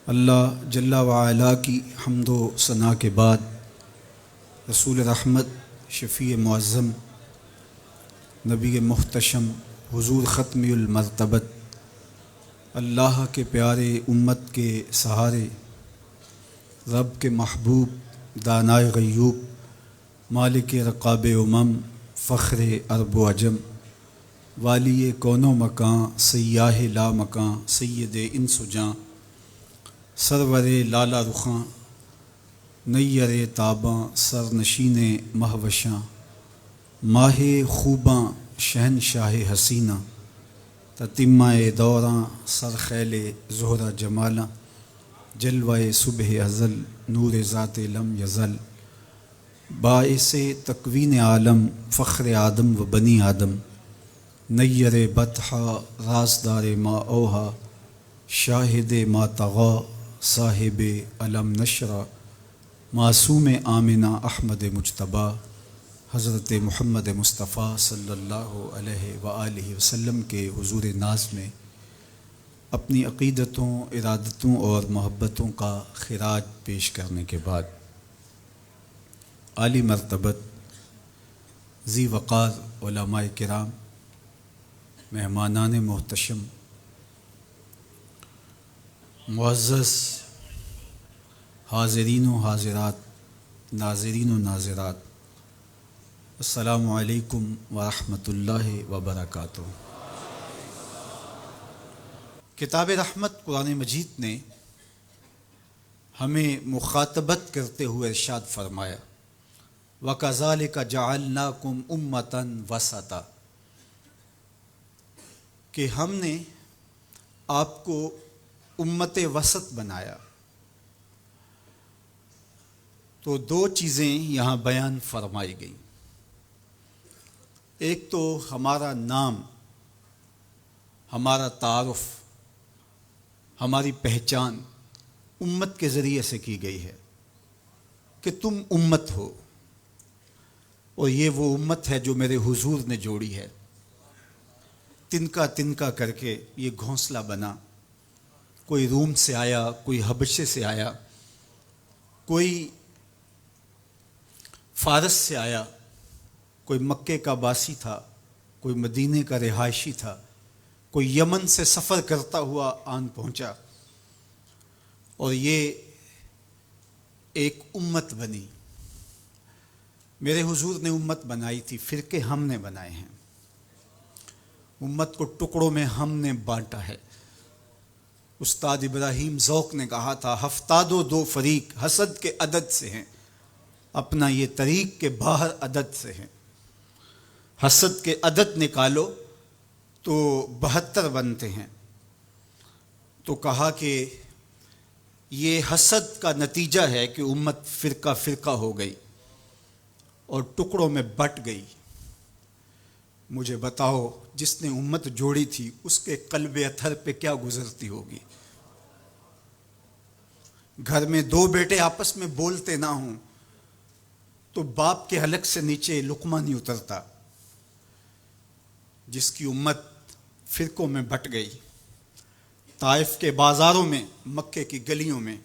اللہ جل وعلا کی حمد و ثنا کے بعد رسول رحمت، شفیع معظم، نبی محتشم، حضور ختم المرتبت، اللہ کے پیارے امت کے سہارے، رب کے محبوب، دانائے غیوب، مالک رقاب امم، فخر عرب و عجم، والی کون و مکان، سیاہ لا مکان، سید انس و جاں، سرور لالا رخاں، نیر تاباں، سرنشین مہوشاں، ماہ خوباں، شہنشاہ حسینہ، تتمہ دوراں، سرخیل زہرہ جمالاں، جلوہ صبح ازل، نور ذات لم یزل، باعث تکوین عالم، فخر آدم و بنی آدم، نیر بطحا، رازدار ما اوہا، شاہد ما طغا، صاحب علم نشرہ، معصوم آمنہ احمد مجتبیٰ، حضرت محمد مصطفیٰ صلی اللہ علیہ وآلہ وسلم کے حضور ناز میں اپنی عقیدتوں، ارادتوں اور محبتوں کا خراج پیش کرنے کے بعد، عالی مرتبت، ذی وقار علماء کرام، مہمانان محتشم، معزز حاضرین و حاضرات، ناظرین و ناظرات، السلام علیکم ورحمۃ اللہ وبرکاتہ۔ کتاب رحمت قرآن مجید نے ہمیں مخاطبت کرتے ہوئے ارشاد فرمایا، وَكَذَلِكَ جَعَلْنَاكُمْ أُمَّةً وَسَطًا، کہ ہم نے آپ کو امت وسط بنایا۔ تو دو چیزیں یہاں بیان فرمائی گئیں، ایک تو ہمارا نام، ہمارا تعارف، ہماری پہچان امت کے ذریعے سے کی گئی ہے کہ تم امت ہو، اور یہ وہ امت ہے جو میرے حضور نے جوڑی ہے۔ تنکا تنکا کر کے یہ گھونسلہ بنا، کوئی روم سے آیا، کوئی حبشے سے آیا، کوئی فارس سے آیا، کوئی مکے کا باسی تھا، کوئی مدینے کا رہائشی تھا، کوئی یمن سے سفر کرتا ہوا آن پہنچا، اور یہ ایک امت بنی۔ میرے حضور نے امت بنائی تھی، فرقے ہم نے بنائے ہیں، امت کو ٹکڑوں میں ہم نے بانٹا ہے۔ استاد ابراہیم ذوق نے کہا تھا، ہفتاد و دو فریق حسد کے عدد سے ہیں، اپنا یہ طریق کے باہر عدد سے ہیں۔ حسد کے عدد نکالو تو 72 بنتے ہیں۔ تو کہا کہ یہ حسد کا نتیجہ ہے کہ امت فرقہ فرقہ ہو گئی اور ٹکڑوں میں بٹ گئی۔ مجھے بتاؤ، جس نے امت جوڑی تھی اس کے قلب اطہر پہ کیا گزرتی ہوگی؟ گھر میں دو بیٹے آپس میں بولتے نہ ہوں تو باپ کے حلق سے نیچے لقمہ نہیں اترتا۔ جس کی امت فرقوں میں بٹ گئی، طائف کے بازاروں میں، مکے کی گلیوں میں،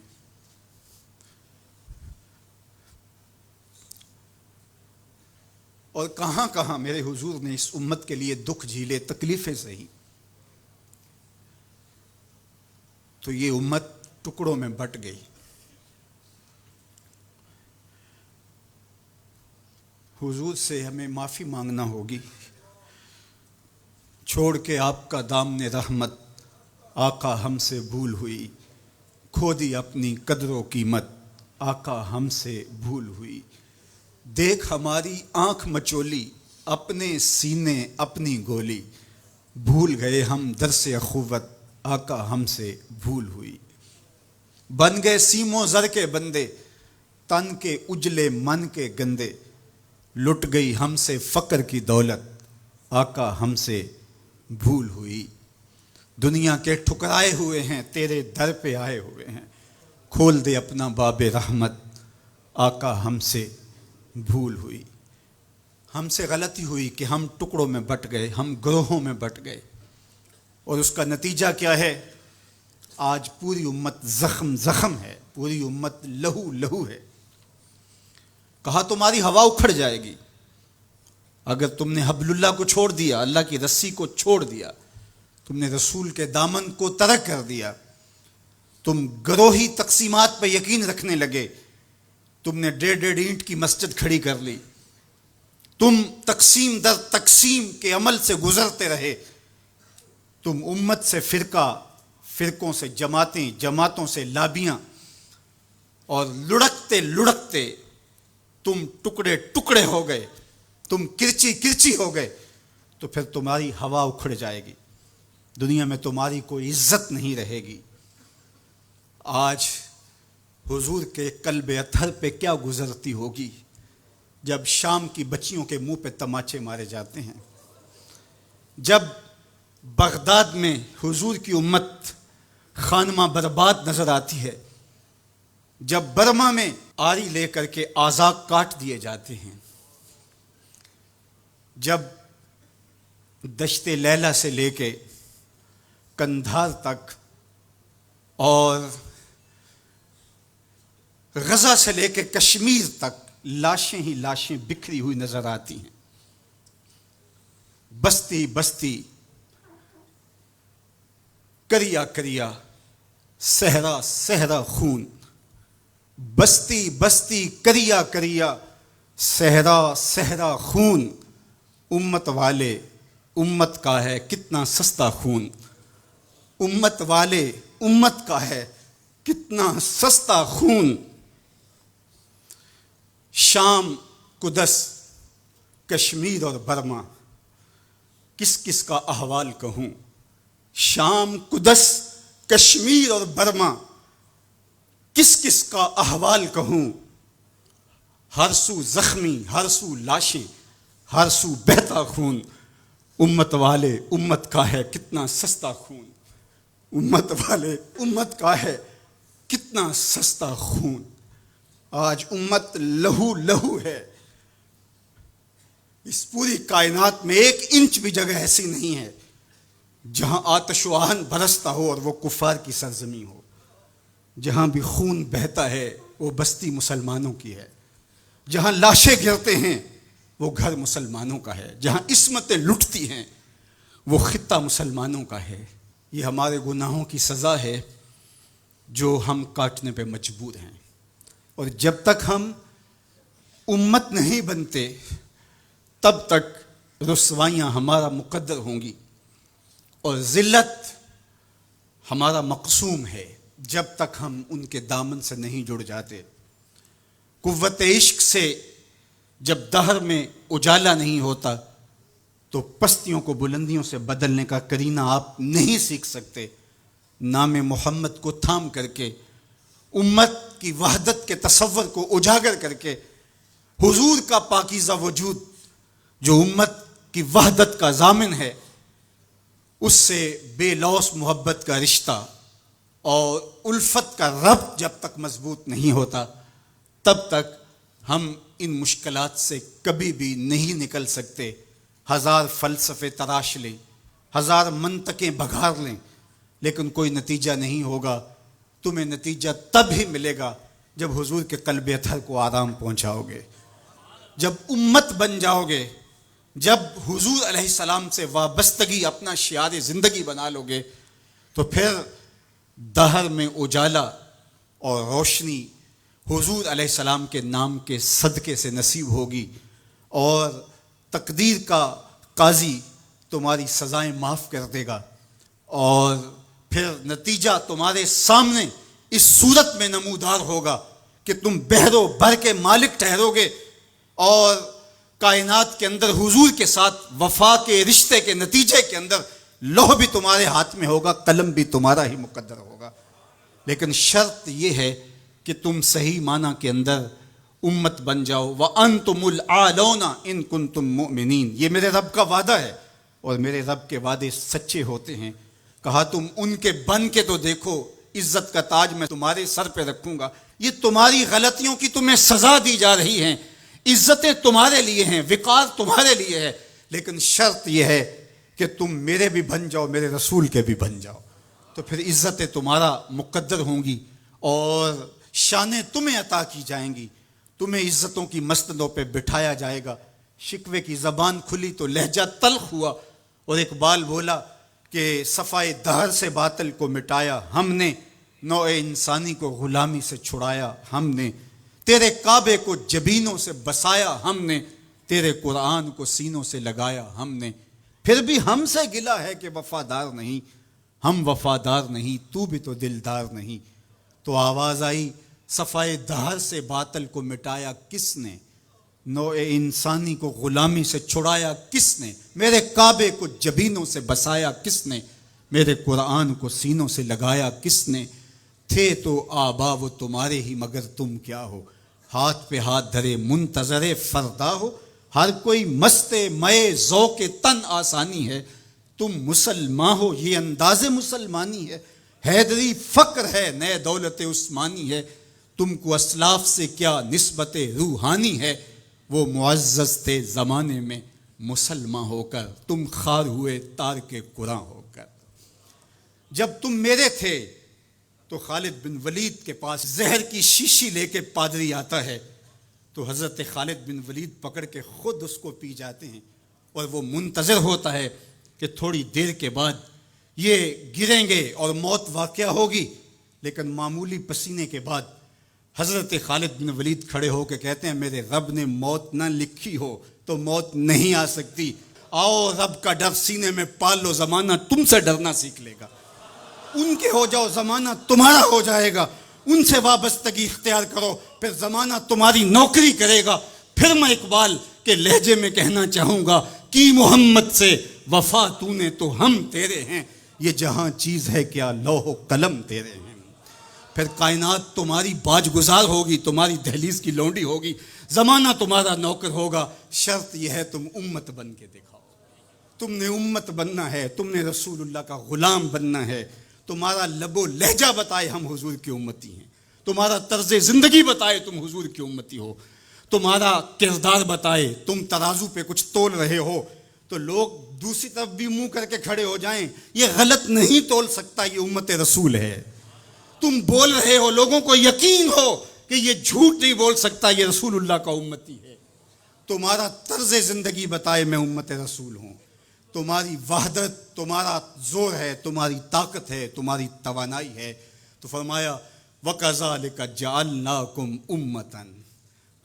اور کہاں کہاں میرے حضور نے اس امت کے لیے دکھ جھیلے، تکلیفیں سہی، تو یہ امت ٹکڑوں میں بٹ گئی۔ حضور سے ہمیں معافی مانگنا ہوگی۔ چھوڑ کے آپ کا دامن رحمت، آقا ہم سے بھول ہوئی، کھو دی اپنی قدر و قیمت، آقا ہم سے بھول ہوئی۔ دیکھ ہماری آنکھ مچولی، اپنے سینے اپنی گولی، بھول گئے ہم درس اخوت، آقا ہم سے بھول ہوئی۔ بن گئے سیم و زر کے بندے، تن کے اجلے من کے گندے، لٹ گئی ہم سے فقر کی دولت، آقا ہم سے بھول ہوئی۔ دنیا کے ٹھکرائے ہوئے ہیں، تیرے در پہ آئے ہوئے ہیں، کھول دے اپنا باب رحمت، آقا ہم سے بھول ہوئی۔ ہم سے غلطی ہوئی کہ ہم ٹکڑوں میں بٹ گئے، ہم گروہوں میں بٹ گئے، اور اس کا نتیجہ کیا ہے؟ آج پوری امت زخم زخم ہے، پوری امت لہو لہو ہے۔ کہا تمہاری ہوا اکھڑ جائے گی اگر تم نے حبل اللہ کو چھوڑ دیا، اللہ کی رسی کو چھوڑ دیا، تم نے رسول کے دامن کو ترک کر دیا، تم گروہی تقسیمات پہ یقین رکھنے لگے، تم نے 1.5 اینٹ کی مسجد کھڑی کر لی، تم تقسیم در تقسیم کے عمل سے گزرتے رہے، تم امت سے فرقوں سے جماعتیں، جماعتوں سے لابیاں، اور لڑکتے لڑکتے تم ٹکڑے ٹکڑے ہو گئے، تم کرچی کرچی ہو گئے، تو پھر تمہاری ہوا اکھڑ جائے گی، دنیا میں تمہاری کوئی عزت نہیں رہے گی۔ آج حضور کے قلب اطہر پہ کیا گزرتی ہوگی جب شام کی بچیوں کے منہ پہ تماچے مارے جاتے ہیں، جب بغداد میں حضور کی امت خانمہ برباد نظر آتی ہے، جب برما میں آری لے کر کے اعضاء کاٹ دیے جاتے ہیں، جب دشت لیلہ سے لے کے کندھار تک اور غزہ سے لے کے کشمیر تک لاشیں ہی لاشیں بکھری ہوئی نظر آتی ہیں، بستی بستی، کریا کریا، صحرا صحرا خون، بستی بستی، کریا کریا، صحرا صحرا خون، امت والے امت کا ہے کتنا سستا خون، امت والے امت کا ہے کتنا سستا خون۔ شام، قدس، کشمیر اور برما، کس کس کا احوال کہوں؟ شام، قدس، کشمیر اور برما، کس کس کا احوال کہوں؟ ہر سو زخمی، ہر سو لاشیں، ہر سو بہتا خون، امت والے امت کا ہے کتنا سستا خون، امت والے امت کا ہے کتنا سستا خون۔ آج امت لہو لہو ہے، اس پوری کائنات میں 1 انچ بھی جگہ ایسی نہیں ہے جہاں آتش و آہن برستا ہو اور وہ کفار کی سرزمین ہو۔ جہاں بھی خون بہتا ہے وہ بستی مسلمانوں کی ہے، جہاں لاشیں گرتے ہیں وہ گھر مسلمانوں کا ہے، جہاں عصمتیں لٹتی ہیں وہ خطہ مسلمانوں کا ہے۔ یہ ہمارے گناہوں کی سزا ہے جو ہم کاٹنے پہ مجبور ہیں، اور جب تک ہم امت نہیں بنتے تب تک رسوائیاں ہمارا مقدر ہوں گی اور ذلت ہمارا مقسوم ہے جب تک ہم ان کے دامن سے نہیں جڑ جاتے۔ قوت عشق سے جب دہر میں اجالا نہیں ہوتا تو پستیوں کو بلندیوں سے بدلنے کا کرینہ آپ نہیں سیکھ سکتے۔ نام محمد کو تھام کر کے، امت کی وحدت کے تصور کو اجاگر کر کے، حضور کا پاکیزہ وجود جو امت کی وحدت کا ضامن ہے، اس سے بے لوث محبت کا رشتہ اور الفت کا ربط جب تک مضبوط نہیں ہوتا تب تک ہم ان مشکلات سے کبھی بھی نہیں نکل سکتے۔ 1000 فلسفے تراش لیں، 1000 منطقیں بگھار لیں، لیکن کوئی نتیجہ نہیں ہوگا۔ تمہیں نتیجہ تب ہی ملے گا جب حضور کے قلب اطہر کو آرام پہنچاؤ گے، جب امت بن جاؤ گے، جب حضور علیہ السلام سے وابستگی اپنا شعار زندگی بنا لو گے، تو پھر دہر میں اجالا اور روشنی حضور علیہ السلام کے نام کے صدقے سے نصیب ہوگی، اور تقدیر کا قاضی تمہاری سزائیں معاف کر دے گا، اور پھر نتیجہ تمہارے سامنے اس صورت میں نمودار ہوگا کہ تم بحر و بر کے مالک ٹھہرو گے، اور کائنات کے اندر حضور کے ساتھ وفا کے رشتے کے نتیجے کے اندر لوح بھی تمہارے ہاتھ میں ہوگا، قلم بھی تمہارا ہی مقدر ہوگا۔ لیکن شرط یہ ہے کہ تم صحیح معنی کے اندر امت بن جاؤ۔ وَأَنْتُمُ الْأَعْلَوْنَ إِن كُنتُم مُؤْمِنِينَ، یہ میرے رب کا وعدہ ہے، اور میرے رب کے وعدے سچے ہوتے ہیں۔ کہا تم ان کے بن کے تو دیکھو، عزت کا تاج میں تمہارے سر پہ رکھوں گا۔ یہ تمہاری غلطیوں کی تمہیں سزا دی جا رہی ہیں، عزتیں تمہارے لیے ہیں، وقار تمہارے لیے ہے، لیکن شرط یہ ہے کہ تم میرے بھی بن جاؤ، میرے رسول کے بھی بن جاؤ۔ تو پھر عزتیں تمہارا مقدر ہوں گی اور شانیں تمہیں عطا کی جائیں گی، تمہیں عزتوں کی مسندوں پہ بٹھایا جائے گا۔ شکوے کی زبان کھلی تو لہجہ تلخ ہوا، اور اقبال بولا کہ صفائے دہر سے باطل کو مٹایا ہم نے، نوع انسانی کو غلامی سے چھڑایا ہم نے، تیرے کعبے کو جبینوں سے بسایا ہم نے، تیرے قرآن کو سینوں سے لگایا ہم نے، پھر بھی ہم سے گلا ہے کہ وفادار نہیں، ہم وفادار نہیں، تو بھی تو دلدار نہیں۔ تو آواز آئی صفائے دہر سے باطل کو مٹایا کس نے، نوع انسانی کو غلامی سے چھڑایا کس نے، میرے کعبے کو جبینوں سے بسایا کس نے، میرے قرآن کو سینوں سے لگایا کس نے، تھے تو آبا وہ تمہارے ہی مگر تم کیا ہو، ہاتھ پہ ہاتھ دھرے منتظر فردا ہو، ہر کوئی مست مئے ذوق تن آسانی ہے، تم مسلمان ہو یہ انداز مسلمانی ہے، حیدری فقر ہے نئے دولت عثمانی ہے، تم کو اسلاف سے کیا نسبت روحانی ہے، وہ معزز تھے زمانے میں مسلمان ہو کر، تم خار ہوئے تارک قرآن ہو کر۔ جب تم میرے تھے تو خالد بن ولید کے پاس زہر کی شیشی لے کے پادری آتا ہے تو حضرت خالد بن ولید پکڑ کے خود اس کو پی جاتے ہیں، اور وہ منتظر ہوتا ہے کہ تھوڑی دیر کے بعد یہ گریں گے اور موت واقع ہوگی، لیکن معمولی پسینے کے بعد حضرت خالد بن ولید کھڑے ہو کے کہتے ہیں میرے رب نے موت نہ لکھی ہو تو موت نہیں آ سکتی، آؤ رب کا ڈر سینے میں پال لو، زمانہ تم سے ڈرنا سیکھ لے گا، ان کے ہو جاؤ زمانہ تمہارا ہو جائے گا، ان سے وابستگی اختیار کرو پھر زمانہ تمہاری نوکری کرے گا۔ پھر میں اقبال کے لہجے میں کہنا چاہوں گا کہ محمد سے وفا تو نے تو ہم تیرے ہیں، یہ جہاں چیز ہے کیا لوح و قلم تیرے ہیں، پھر کائنات تمہاری باج گزار ہوگی، تمہاری دہلیز کی لونڈی ہوگی، زمانہ تمہارا نوکر ہوگا، شرط یہ ہے تم امت بن کے دکھاؤ، تم نے امت بننا ہے، تم نے رسول اللہ کا غلام بننا ہے، تمہارا لب و لہجہ بتائے ہم حضور کی امتی ہیں، تمہارا طرز زندگی بتائے تم حضور کی امتی ہو، تمہارا کردار بتائے تم ترازو پہ کچھ تول رہے ہو، تو لوگ دوسری طرف بھی منہ کر کے کھڑے ہو جائیں یہ غلط نہیں تول سکتا، یہ امت رسول ہے، تم بول رہے ہو لوگوں کو یقین ہو کہ یہ جھوٹ نہیں بول سکتا، یہ رسول اللہ کا امتی ہے، تمہارا طرز زندگی بتائے میں امت رسول ہوں، تمہاری وحدت تمہارا زور ہے، تمہاری طاقت ہے، تمہاری توانائی ہے، تو فرمایا وَكَذَلِكَ جَعَلْنَاكُمْ أُمَّةً،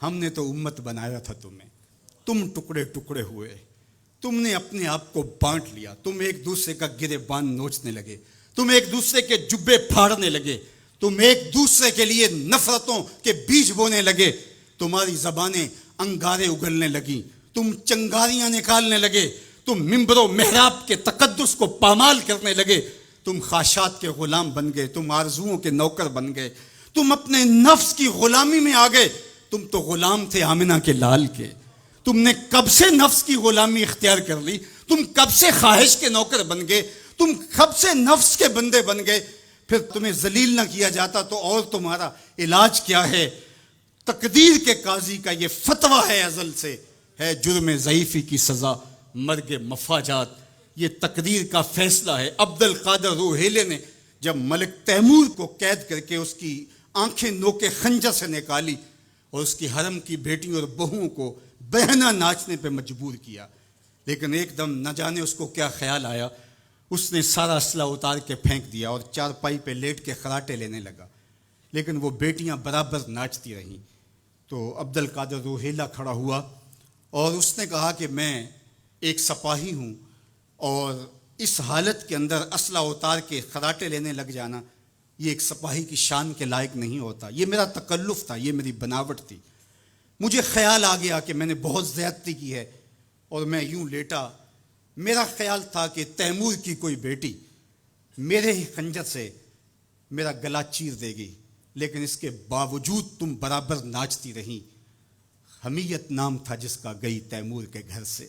ہم نے تو امت بنایا تھا تمہیں، تم ٹکڑے ٹکڑے ہوئے، تم نے اپنے آپ کو بانٹ لیا، تم ایک دوسرے کا گریبان نوچنے لگے، تم ایک دوسرے کے جبے پھاڑنے لگے، تم ایک دوسرے کے لیے نفرتوں کے بیج بونے لگے، تمہاری زبانیں انگارے اگلنے لگیں، تم چنگاریاں نکالنے لگے، تم ممبر و محراب کے تقدس کو پامال کرنے لگے، تم خواہشات کے غلام بن گئے، تم آرزوؤں کے نوکر بن گئے، تم اپنے نفس کی غلامی میں آ گئے، تم تو غلام تھے آمنہ کے لال کے، تم نے کب سے نفس کی غلامی اختیار کر لی، تم کب سے خواہش کے نوکر بن گئے، تم کب سے نفس کے بندے بن گئے، پھر تمہیں ذلیل نہ کیا جاتا تو اور تمہارا علاج کیا ہے؟ تقدیر کے قاضی کا یہ فتویٰ ہے ازل سے، ہے جرم ضعیفی کی سزا مرگ مفاجات، یہ تقدیر کا فیصلہ ہے۔ عبد القادر روحیلے نے جب ملک تیمور کو قید کر کے اس کی آنکھیں نوکے خنجر سے نکالی اور اس کی حرم کی بیٹیوں اور بہوؤں کو بہنا ناچنے پہ مجبور کیا، لیکن ایک دم نہ جانے اس کو کیا خیال آیا، اس نے سارا اسلحہ اتار کے پھینک دیا اور چارپائی پہ لیٹ کے خراٹے لینے لگا، لیکن وہ بیٹیاں برابر ناچتی رہیں۔ تو عبد القادر روحیلہ کھڑا ہوا اور اس نے کہا کہ میں ایک سپاہی ہوں اور اس حالت کے اندر اسلحہ اتار کے خراٹے لینے لگ جانا یہ ایک سپاہی کی شان کے لائق نہیں ہوتا، یہ میرا تکلف تھا، یہ میری بناوٹ تھی، مجھے خیال آ گیا کہ میں نے بہت زیادتی کی ہے اور میں یوں لیٹا، میرا خیال تھا کہ تیمور کی کوئی بیٹی میرے ہی خنجر سے میرا گلا چیر دے گی، لیکن اس کے باوجود تم برابر ناچتی رہیں، حمیت نام تھا جس کا گئی تیمور کے گھر سے۔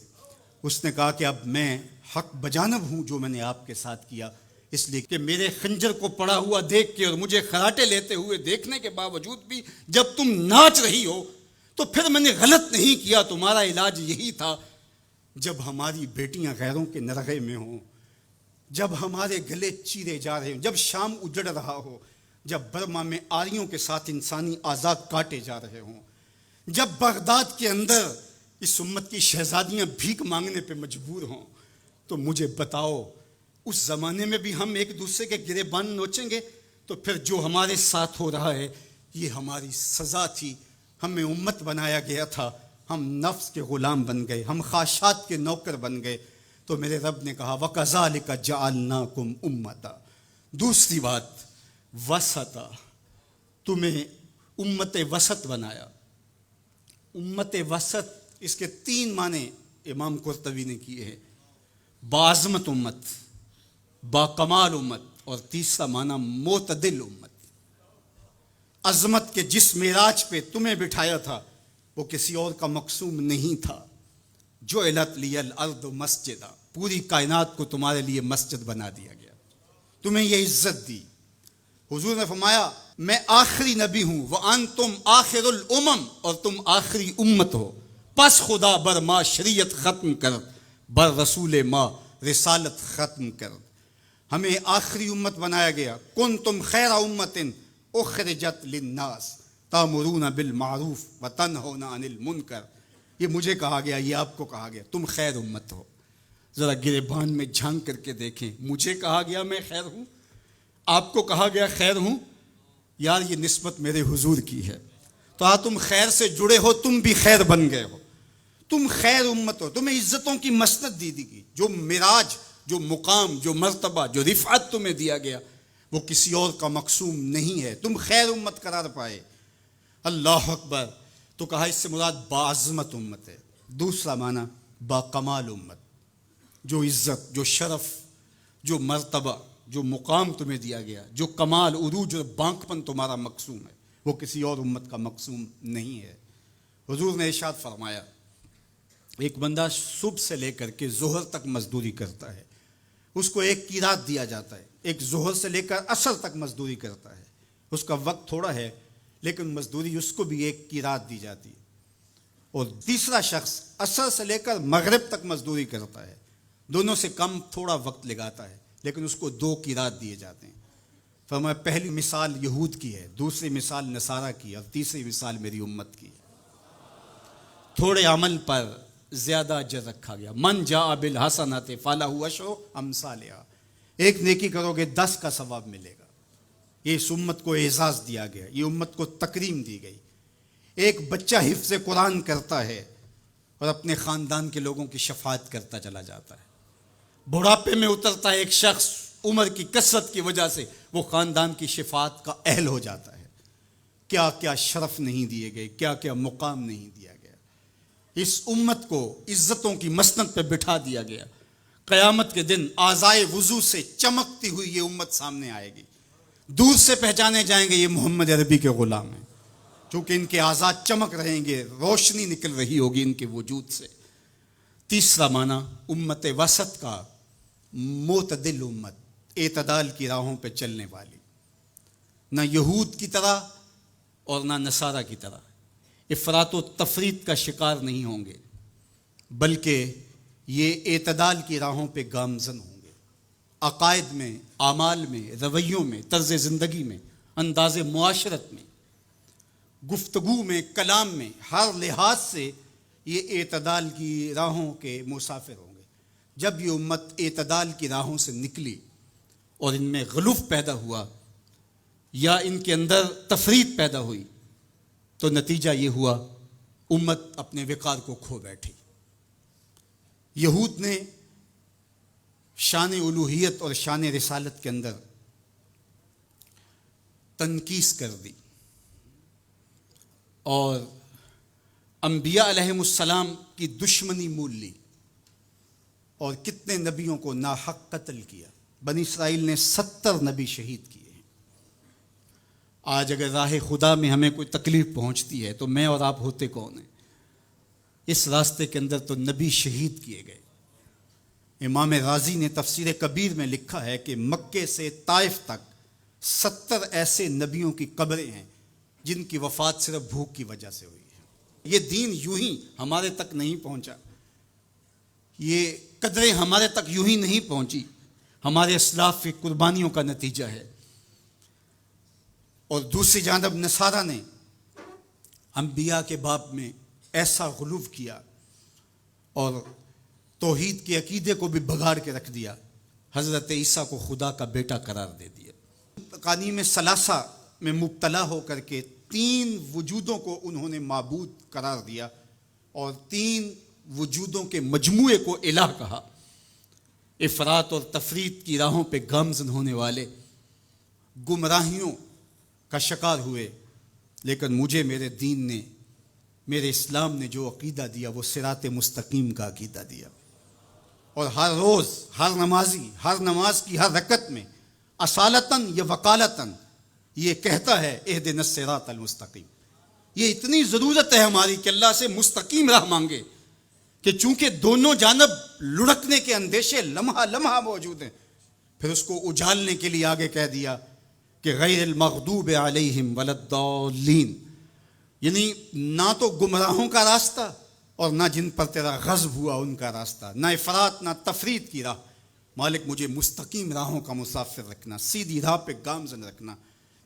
اس نے کہا کہ اب میں حق بجانب ہوں جو میں نے آپ کے ساتھ کیا، اس لیے کہ میرے خنجر کو پڑا ہوا دیکھ کے اور مجھے خراٹے لیتے ہوئے دیکھنے کے باوجود بھی جب تم ناچ رہی ہو تو پھر میں نے غلط نہیں کیا، تمہارا علاج یہی تھا، جب ہماری بیٹیاں غیروں کے نرغے میں ہوں، جب ہمارے گلے چیرے جا رہے ہوں، جب شام اجڑ رہا ہو، جب برما میں آریوں کے ساتھ انسانی اعضاء کاٹے جا رہے ہوں، جب بغداد کے اندر اس امت کی شہزادیاں بھیک مانگنے پہ مجبور ہوں، تو مجھے بتاؤ اس زمانے میں بھی ہم ایک دوسرے کے گریبان نوچیں گے؟ تو پھر جو ہمارے ساتھ ہو رہا ہے یہ ہماری سزا تھی، ہمیں امت بنایا گیا تھا، ہم نفس کے غلام بن گئے، ہم خواہشات کے نوکر بن گئے۔ تو میرے رب نے کہا وَكَذَلِكَ جَعَلْنَاكُمْ أُمَّةً۔ دوسری بات وسطا، تمہیں امت وسط بنایا۔ امت وسط اس کے 3 معنی امام قرطبی نے کیے ہیں، باعظمت امت، با کمال امت، اور تیسرا معنی معتدل امت۔ عظمت کے جس معراج پہ تمہیں بٹھایا تھا وہ کسی اور کا مقصوم نہیں تھا۔ جعلت لی الارض مسجدا، پوری کائنات کو تمہارے لیے مسجد بنا دیا گیا، تمہیں یہ عزت دی۔ حضور نے فرمایا میں آخری نبی ہوں، وانتم آخر الامم، اور تم آخری امت ہو، پس خدا بر ما شریعت ختم کر، بر رسول ما رسالت ختم کر۔ ہمیں آخری امت بنایا گیا۔ کنتم خیر امت اخرجت للناس تامرون بالمعروف وتنہون عن المنکر۔ یہ مجھے کہا گیا، یہ آپ کو کہا گیا، تم خیر امت ہو۔ ذرا گریبان میں جھانک کر کے دیکھیں، مجھے کہا گیا میں خیر ہوں، آپ کو کہا گیا خیر ہوں، یار یہ نسبت میرے حضور کی ہے۔ تو تم خیر سے جڑے ہو، تم بھی خیر بن گئے ہو، تم خیر امت ہو، تمہیں عزتوں کی مسند دی گئی۔ جو معراج، جو مقام، جو مرتبہ، جو رفعت تمہیں دیا گیا وہ کسی اور کا مقصوم نہیں ہے، تم خیر امت قرار پائے۔ اللہ اکبر۔ تو کہا اس سے مراد باعظمت امت ہے۔ دوسرا معنی با کمال امت، جو عزت، جو شرف، جو مرتبہ، جو مقام تمہیں دیا گیا، جو کمال، عروج اور بانکپن تمہارا مقصوم ہے، وہ کسی اور امت کا مقصوم نہیں ہے۔ حضور نے ارشاد فرمایا ایک بندہ صبح سے لے کر کے ظہر تک مزدوری کرتا ہے، اس کو ایک قیراط دیا جاتا ہے۔ ایک ظہر سے لے کر عصر تک مزدوری کرتا ہے، اس کا وقت تھوڑا ہے لیکن مزدوری اس کو بھی ایک قیراط دی جاتی ہے۔ اور تیسرا شخص عصر سے لے کر مغرب تک مزدوری کرتا ہے، دونوں سے کم تھوڑا وقت لگاتا ہے لیکن اس کو 2 قیراط دیے جاتے ہیں۔ فرمایا پہلی مثال یہود کی ہے، دوسری مثال نصارہ کی، اور تیسری مثال میری امت کی ہے۔ تھوڑے عمل پر زیادہ اجر رکھا گیا۔ من جاء بالحسنۃ فلہ عشر امثالھا، ایک نیکی کرو گے 10 کا ثواب ملے گا۔ یہ اس امت کو اعزاز دیا گیا، یہ امت کو تکریم دی گئی۔ ایک بچہ حفظ قرآن کرتا ہے اور اپنے خاندان کے لوگوں کی شفاعت کرتا چلا جاتا ہے۔ بڑھاپے میں اترتا ہے ایک شخص، عمر کی کثرت کی وجہ سے وہ خاندان کی شفاعت کا اہل ہو جاتا ہے۔ کیا کیا شرف نہیں دیے گئے، کیا کیا مقام نہیں دیا گیا۔ اس امت کو عزتوں کی مسند پہ بٹھا دیا گیا۔ قیامت کے دن اعضائے وضو سے چمکتی ہوئی یہ امت سامنے آئے گی، دور سے پہچانے جائیں گے یہ محمد عربی کے غلام ہیں، چونکہ ان کے اعضاء چمک رہیں گے، روشنی نکل رہی ہوگی ان کے وجود سے۔ تیسرا معنی امت وسط کا معتدل امت، اعتدال کی راہوں پہ چلنے والی، نہ یہود کی طرح اور نہ نصارہ کی طرح افراط و تفریط کا شکار نہیں ہوں گے، بلکہ یہ اعتدال کی راہوں پہ گامزن ہوں گے۔ عقائد میں، اعمال میں، رویوں میں، طرز زندگی میں، انداز معاشرت میں، گفتگو میں، کلام میں، ہر لحاظ سے یہ اعتدال کی راہوں کے مسافر ہوں گے۔ جب یہ امت اعتدال کی راہوں سے نکلی اور ان میں غلوف پیدا ہوا یا ان کے اندر تفریط پیدا ہوئی تو نتیجہ یہ ہوا امت اپنے وقار کو کھو بیٹھی۔ یہود نے شان الوہیت اور شان رسالت کے اندر تنقیص کر دی اور انبیاء علیہم السلام کی دشمنی مول لی اور کتنے نبیوں کو ناحق قتل کیا۔ بنی اسرائیل نے 70 نبی شہید کیے ہیں۔ آج اگر راہ خدا میں ہمیں کوئی تکلیف پہنچتی ہے تو میں اور آپ ہوتے کون ہیں؟ اس راستے کے اندر تو نبی شہید کیے گئے۔ امام رازی نے تفسیر کبیر میں لکھا ہے کہ مکے سے طائف تک 70 ایسے نبیوں کی قبریں ہیں جن کی وفات صرف بھوک کی وجہ سے ہوئی ہے۔ یہ دین یوں ہی ہمارے تک نہیں پہنچا، یہ قدریں ہمارے تک یوں ہی نہیں پہنچی، ہمارے اسلاف کی قربانیوں کا نتیجہ ہے۔ اور دوسری جانب نصارہ نے انبیاء کے باب میں ایسا غلو کیا اور توحید کے عقیدے کو بھی بگاڑ کے رکھ دیا، حضرت عیسیٰ کو خدا کا بیٹا قرار دے دیا۔ تقانیم ثلاثہ میں مبتلا ہو کر کے 3 وجودوں کو انہوں نے معبود قرار دیا اور 3 وجودوں کے مجموعے کو الہ کہا۔ افراط اور تفریط کی راہوں پہ گامزن ہونے والے گمراہیوں کا شکار ہوئے، لیکن مجھے میرے دین نے، میرے اسلام نے جو عقیدہ دیا وہ صراط مستقیم کا عقیدہ دیا۔ اور ہر روز ہر نمازی ہر نماز کی ہر رکعت میں اصالتاً یا وکالتاً یہ کہتا ہے اہدنا الصراط المستقیم۔ یہ اتنی ضرورت ہے ہماری کہ اللہ سے مستقیم راہ مانگے کہ چونکہ دونوں جانب لڑکنے کے اندیشے لمحہ لمحہ موجود ہیں، پھر اس کو اجالنے کے لیے آگے کہہ دیا کہ غیر المغضوب علیہم ولا الضالین، یعنی نہ تو گمراہوں کا راستہ اور نہ جن پر تیرا غضب ہوا ان کا راستہ، نہ افراط نہ تفریط کی راہ۔ مالک مجھے مستقیم راہوں کا مسافر رکھنا، سیدھی راہ پہ گامزن رکھنا،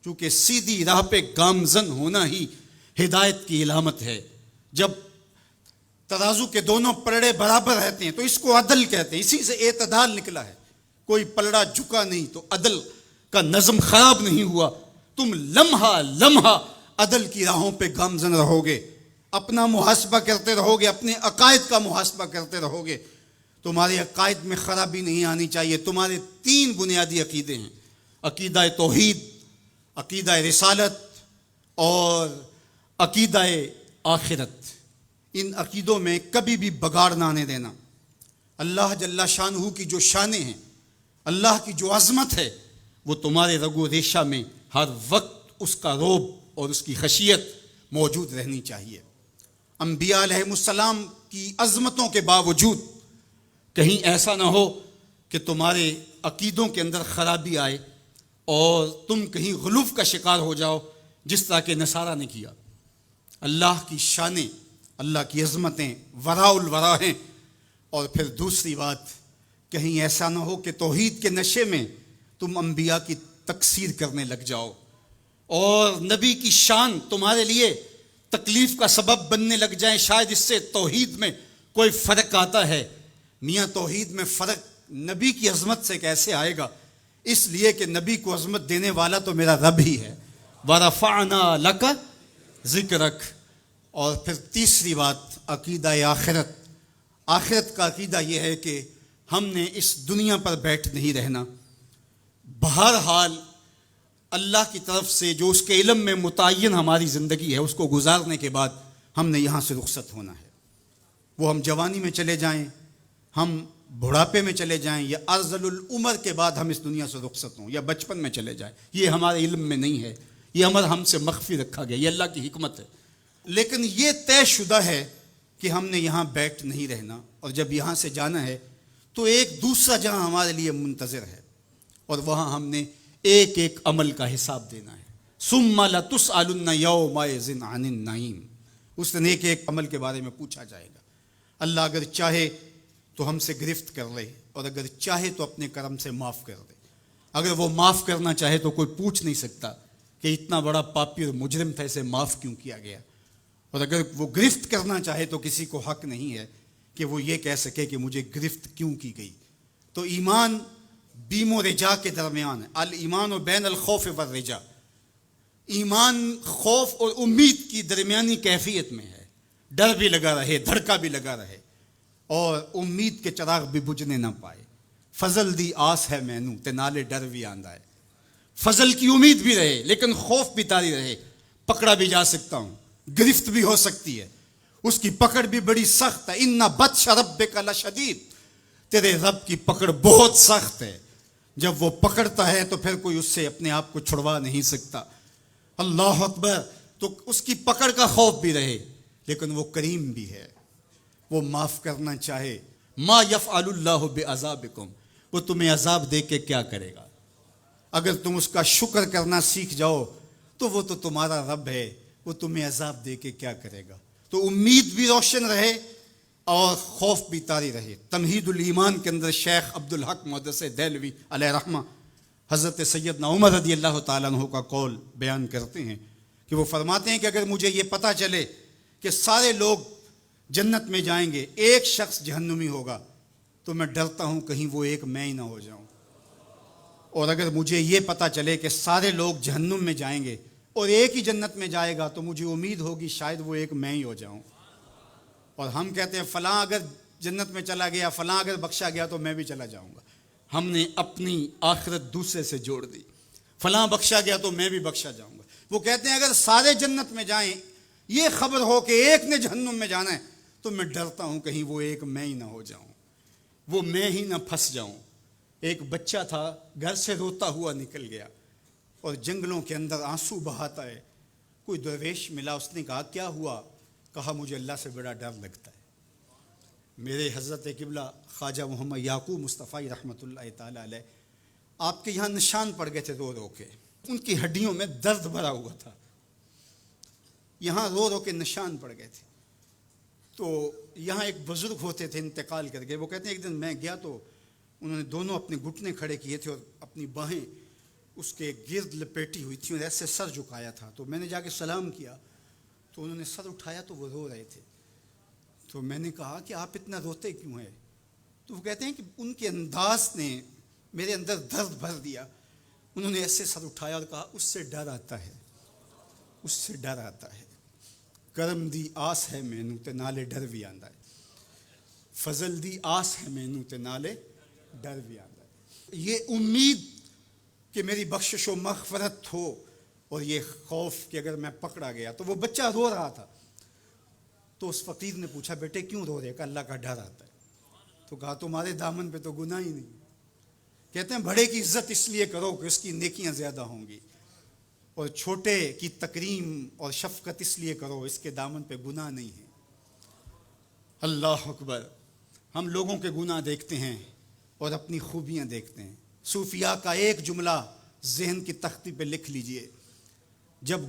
چونکہ سیدھی راہ پہ گامزن ہونا ہی ہدایت کی علامت ہے۔ جب ترازو کے دونوں پلڑے برابر رہتے ہیں تو اس کو عدل کہتے ہیں، اسی سے اعتدال نکلا ہے۔ کوئی پلڑا جھکا نہیں تو عدل کا نظم خراب نہیں ہوا۔ تم لمحہ لمحہ عدل کی راہوں پہ گامزن رہو گے، اپنا محاسبہ کرتے رہو گے، اپنے عقائد کا محاسبہ کرتے رہو گے، تمہارے عقائد میں خرابی نہیں آنی چاہیے۔ تمہارے 3 بنیادی عقیدے ہیں، عقیدہ توحید، عقیدہ رسالت اور عقیدہ آخرت۔ ان عقیدوں میں کبھی بھی بگاڑ نہ آنے دینا۔ اللہ جل شانہ کی جو شانیں ہیں، اللہ کی جو عظمت ہے، وہ تمہارے رگ و ریشہ میں ہر وقت اس کا رعب اور اس کی خشیت موجود رہنی چاہیے۔ انبیاء علیہ السلام کی عظمتوں کے باوجود کہیں ایسا نہ ہو کہ تمہارے عقیدوں کے اندر خرابی آئے اور تم کہیں غلو کا شکار ہو جاؤ، جس طرح کہ نصارہ نے کیا۔ اللہ کی شانیں، اللہ کی عظمتیں وراء الورا ہیں۔ اور پھر دوسری بات، کہیں ایسا نہ ہو کہ توحید کے نشے میں تم انبیاء کی تکثیر کرنے لگ جاؤ اور نبی کی شان تمہارے لیے تکلیف کا سبب بننے لگ جائیں۔ شاید اس سے توحید میں کوئی فرق آتا ہے۔ میاں توحید میں فرق نبی کی عظمت سے کیسے آئے گا؟ اس لیے کہ نبی کو عظمت دینے والا تو میرا رب ہی ہے۔ وَرَفَعْنَا لَكَ ذِكْرَكَ۔ اور پھر تیسری بات، عقیدہ آخرت۔ آخرت کا عقیدہ یہ ہے کہ ہم نے اس دنیا پر بیٹھ نہیں رہنا، بہرحال اللہ کی طرف سے جو اس کے علم میں متعین ہماری زندگی ہے اس کو گزارنے کے بعد ہم نے یہاں سے رخصت ہونا ہے۔ وہ ہم جوانی میں چلے جائیں، ہم بڑھاپے میں چلے جائیں، یا ارذل العمر کے بعد ہم اس دنیا سے رخصت ہوں، یا بچپن میں چلے جائیں، یہ ہمارے علم میں نہیں ہے، یہ امر ہم سے مخفی رکھا گیا، یہ اللہ کی حکمت ہے۔ لیکن یہ طے شدہ ہے کہ ہم نے یہاں بیٹھ نہیں رہنا، اور جب یہاں سے جانا ہے تو ایک دوسرا جہاں ہمارے لیے منتظر ہے، اور وہاں ہم نے ایک ایک عمل کا حساب دینا ہے۔ ثم لتسألن یومئذ عن النعیم۔ اس دن ایک ایک عمل کے بارے میں پوچھا جائے گا۔ اللہ اگر چاہے تو ہم سے گرفت کر لے، اور اگر چاہے تو اپنے کرم سے معاف کر دے۔ اگر وہ معاف کرنا چاہے تو کوئی پوچھ نہیں سکتا کہ اتنا بڑا پاپی اور مجرم تھا، اسے معاف کیوں کیا گیا۔ اور اگر وہ گرفت کرنا چاہے تو کسی کو حق نہیں ہے کہ وہ یہ کہہ سکے کہ مجھے گرفت کیوں کی گئی۔ تو ایمان بیم و رجا کے درمیان ہے۔ الایمان بین الخوف والرجا، ایمان خوف اور امید کی درمیانی کیفیت میں ہے۔ ڈر بھی لگا رہے، دھڑکا بھی لگا رہے، اور امید کے چراغ بھی بجھنے نہ پائے۔ فضل دی آس ہے مینوں تے نالے ڈر بھی آندا ہے۔ فضل کی امید بھی رہے لیکن خوف بھی طاری رہے، پکڑا بھی جا سکتا ہوں، گرفت بھی ہو سکتی ہے، اس کی پکڑ بھی بڑی سخت ہے۔ ان بطش ربک لشدید، تیرے رب کی پکڑ بہت سخت ہے۔ جب وہ پکڑتا ہے تو پھر کوئی اس سے اپنے آپ کو چھڑوا نہیں سکتا۔ اللہ اکبر۔ تو اس کی پکڑ کا خوف بھی رہے لیکن وہ کریم بھی ہے، وہ معاف کرنا چاہے۔ ما یفعل اللہ بعذابکم، وہ تمہیں عذاب دے کے کیا کرے گا؟ اگر تم اس کا شکر کرنا سیکھ جاؤ تو وہ تو تمہارا رب ہے، وہ تمہیں عذاب دے کے کیا کرے گا؟ تو امید بھی روشن رہے، اور خوف بھی طاری رہے۔ تمہید الایمان کے اندر شیخ عبدالحق محدث دہلوی علیہ رحمہ حضرت سیدنا عمر رضی اللہ تعالیٰ عنہ کا قول بیان کرتے ہیں کہ وہ فرماتے ہیں کہ اگر مجھے یہ پتہ چلے کہ سارے لوگ جنت میں جائیں گے، ایک شخص جہنمی ہوگا، تو میں ڈرتا ہوں کہیں وہ ایک میں ہی نہ ہو جاؤں۔ اور اگر مجھے یہ پتہ چلے کہ سارے لوگ جہنم میں جائیں گے اور ایک ہی جنت میں جائے گا، تو مجھے امید ہوگی شاید وہ ایک میں ہی ہو جاؤں۔ اور ہم کہتے ہیں فلاں اگر جنت میں چلا گیا، فلاں اگر بخشا گیا تو میں بھی چلا جاؤں گا۔ ہم نے اپنی آخرت دوسرے سے جوڑ دی، فلاں بخشا گیا تو میں بھی بخشا جاؤں گا۔ وہ کہتے ہیں اگر سارے جنت میں جائیں، یہ خبر ہو کہ ایک نے جہنم میں جانا ہے، تو میں ڈرتا ہوں کہیں وہ ایک میں ہی نہ ہو جاؤں، وہ میں ہی نہ پھنس جاؤں۔ ایک بچہ تھا، گھر سے روتا ہوا نکل گیا اور جنگلوں کے اندر آنسو بہاتا ہے۔ کوئی درویش ملا، اس نے کہا کیا ہوا؟ کہا مجھے اللہ سے بڑا ڈر لگتا ہے۔ میرے حضرت قبلہ خواجہ محمد یعقوب مصطفیٰ رحمۃ اللہ تعالی علیہ، آپ کے یہاں نشان پڑ گئے تھے رو رو کے، ان کی ہڈیوں میں درد بھرا ہوا تھا، یہاں رو رو کے نشان پڑ گئے تھے۔ تو یہاں ایک بزرگ ہوتے تھے، انتقال کر گئے۔ وہ کہتے ہیں ایک دن میں گیا تو انہوں نے دونوں اپنے گھٹنے کھڑے کیے تھے اور اپنی باہیں اس کے گرد لپیٹی ہوئی تھیں اور ایسے سر جھکایا تھا۔ تو میں نے جا کے سلام کیا تو انہوں نے سر اٹھایا تو وہ رو رہے تھے۔ تو میں نے کہا کہ آپ اتنا روتے کیوں ہیں؟ تو وہ کہتے ہیں کہ ان کے انداز نے میرے اندر درد بھر دیا۔ انہوں نے ایسے سر اٹھایا اور کہا اس سے ڈر آتا ہے، اس سے ڈر آتا ہے۔ کرم دی آس ہے مینوں تے نالے ڈر بھی آندا ہے، فضل دی آس ہے مینوں تے نالے ڈر بھی آندا ہے۔ یہ امید کہ میری بخشش و مغفرت ہو اور یہ خوف کہ اگر میں پکڑا گیا۔ تو وہ بچہ رو رہا تھا، تو اس فقیر نے پوچھا بیٹے کیوں رو رہے؟ کہ اللہ کا ڈر آتا ہے۔ تو کہا تمہارے دامن پہ تو گناہ ہی نہیں۔ کہتے ہیں بڑے کی عزت اس لیے کرو کہ اس کی نیکیاں زیادہ ہوں گی، اور چھوٹے کی تکریم اور شفقت اس لیے کرو اس کے دامن پہ گناہ نہیں ہے۔ اللہ اکبر۔ ہم لوگوں کے گناہ دیکھتے ہیں اور اپنی خوبیاں دیکھتے ہیں۔ صوفیاء کا ایک جملہ ذہن کی تختی پہ لکھ لیجئے، جب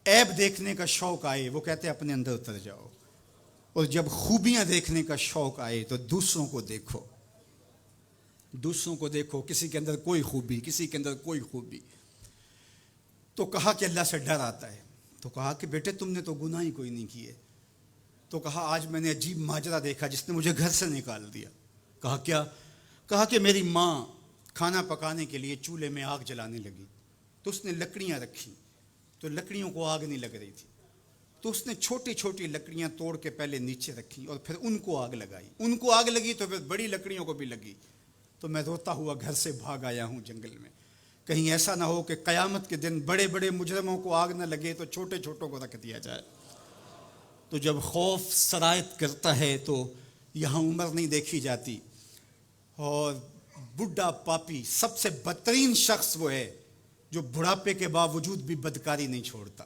عیب دیکھنے کا شوق آئے وہ کہتے ہیں اپنے اندر اتر جاؤ، اور جب خوبیاں دیکھنے کا شوق آئے تو دوسروں کو دیکھو، دوسروں کو دیکھو، کسی کے اندر کوئی خوبی، کسی کے اندر کوئی خوبی۔ تو کہا کہ اللہ سے ڈر آتا ہے۔ تو کہا کہ بیٹے تم نے تو گناہ ہی کوئی نہیں کیے۔ تو کہا آج میں نے عجیب ماجرا دیکھا جس نے مجھے گھر سے نکال دیا۔ کہا کیا؟ کہا کہ میری ماں کھانا پکانے کے لیے چولہے میں آگ جلانے لگی، تو اس نے لکڑیاں رکھی، تو لکڑیوں کو آگ نہیں لگ رہی تھی، تو اس نے چھوٹی چھوٹی لکڑیاں توڑ کے پہلے نیچے رکھی اور پھر ان کو آگ لگائی، ان کو آگ لگی تو پھر بڑی لکڑیوں کو بھی لگی۔ تو میں روتا ہوا گھر سے بھاگ آیا ہوں جنگل میں، کہیں ایسا نہ ہو کہ قیامت کے دن بڑے بڑے مجرموں کو آگ نہ لگے تو چھوٹے چھوٹوں کو رکھ دیا جائے۔ تو جب خوف سرایت کرتا ہے تو یہاں عمر نہیں دیکھی جاتی، اور بڈھا پاپی سب سے بدترین شخص وہ ہے جو بڑھاپے کے باوجود بھی بدکاری نہیں چھوڑتا۔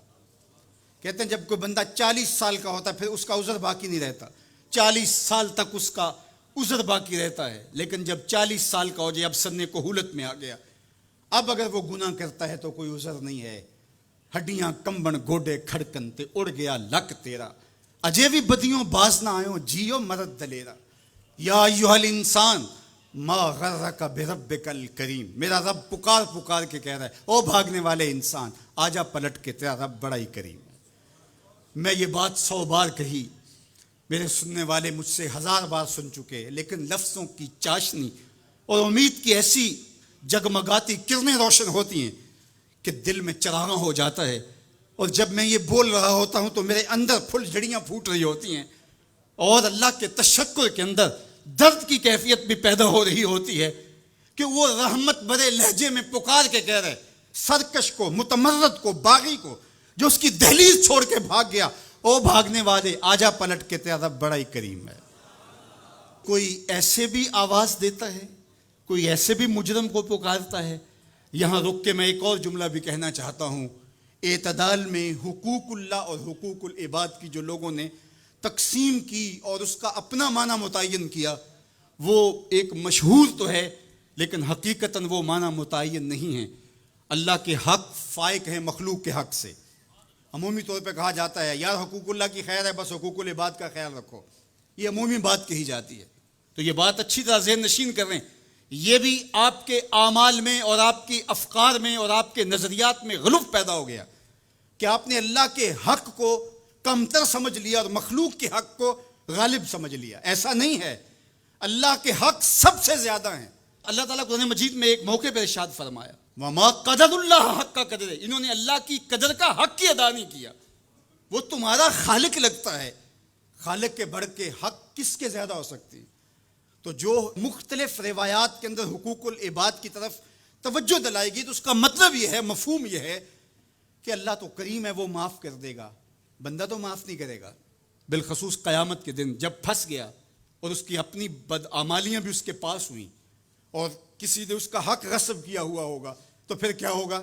کہتے ہیں جب کوئی بندہ 40 سال کا ہوتا ہے پھر اس کا عذر باقی نہیں رہتا، 40 سال تک اس کا عذر باقی رہتا ہے، لیکن جب 40 سال کا ہو جائے اب سن کہولت میں آ گیا، اب اگر وہ گناہ کرتا ہے تو کوئی عذر نہیں ہے۔ ہڈیاں کمبن گوڈے کھڑکن تے اڑ گیا لک تیرا، اجے بھی بدیوں باز نہ آئیوں جیو مرد دلیرا، یا ایھا الانسان ما غرک بربک الکریم۔ میرا رب پکار پکار کے کہہ رہا ہے او بھاگنے والے انسان آجا پلٹ کے، تیرا رب بڑا ہی کریم ہے۔ میں یہ بات 100 بار کہی، میرے سننے والے مجھ سے 1000 بار سن چکے، لیکن لفظوں کی چاشنی اور امید کی ایسی جگمگاتی کرنیں روشن ہوتی ہیں کہ دل میں چراغاں ہو جاتا ہے، اور جب میں یہ بول رہا ہوتا ہوں تو میرے اندر پھل جھڑیاں پھوٹ رہی ہوتی ہیں، اور اللہ کے تشکر کے اندر درد کی کیفیت بھی پیدا ہو رہی ہوتی ہے کہ وہ رحمت بھرے لہجے میں پکار کے کہہ رہے سرکش کو، متمرد کو، باغی کو جو اس کی دہلیز چھوڑ کے بھاگ گیا، او بھاگنے والے آجا پلٹ کے، تیرا رب بڑا ہی کریم ہے۔ کوئی ایسے بھی آواز دیتا ہے، کوئی ایسے بھی مجرم کو پکارتا ہے۔ یہاں رک کے میں ایک اور جملہ بھی کہنا چاہتا ہوں۔ اعتدال میں حقوق اللہ اور حقوق العباد کی جو لوگوں نے تقسیم کی اور اس کا اپنا معنی متعین کیا، وہ ایک مشہور تو ہے لیکن حقیقتاً وہ معنی متعین نہیں ہے۔ اللہ کے حق فائق ہیں مخلوق کے حق سے۔ عمومی طور پہ کہا جاتا ہے یار حقوق اللہ کی خیر ہے، بس حقوق العباد کا خیال رکھو۔ یہ عمومی بات کہی جاتی ہے. تو یہ بات اچھی طرح ذہن نشین کر رہے ہیں. یہ بھی آپ کے اعمال میں اور آپ کی افکار میں اور آپ کے نظریات میں غلو پیدا ہو گیا کہ آپ نے اللہ کے حق کو کمتر سمجھ لیا اور مخلوق کے حق کو غالب سمجھ لیا. ایسا نہیں ہے، اللہ کے حق سب سے زیادہ ہیں. اللہ تعالیٰ قرآن مجید میں ایک موقع پر ارشاد فرمایا وَمَا قَدَرُ اللَّهَ حَقَّ قَدْرِهِ، انہوں نے اللہ کی قدر کا حق ہی ادا نہیں کیا. وہ تمہارا خالق لگتا ہے، خالق کے بڑھ کے حق کس کے زیادہ ہو سکتی؟ تو جو مختلف روایات کے اندر حقوق العباد کی طرف توجہ دلائے گی تو اس کا مطلب یہ ہے، مفہوم یہ ہے کہ اللہ تو کریم ہے، وہ معاف کر دے گا، بندہ تو معاف نہیں کرے گا. بالخصوص قیامت کے دن جب پھنس گیا اور اس کی اپنی بدعمالیاں بھی اس کے پاس ہوئیں اور کسی نے اس کا حق غصب کیا ہوا ہوگا تو پھر کیا ہوگا؟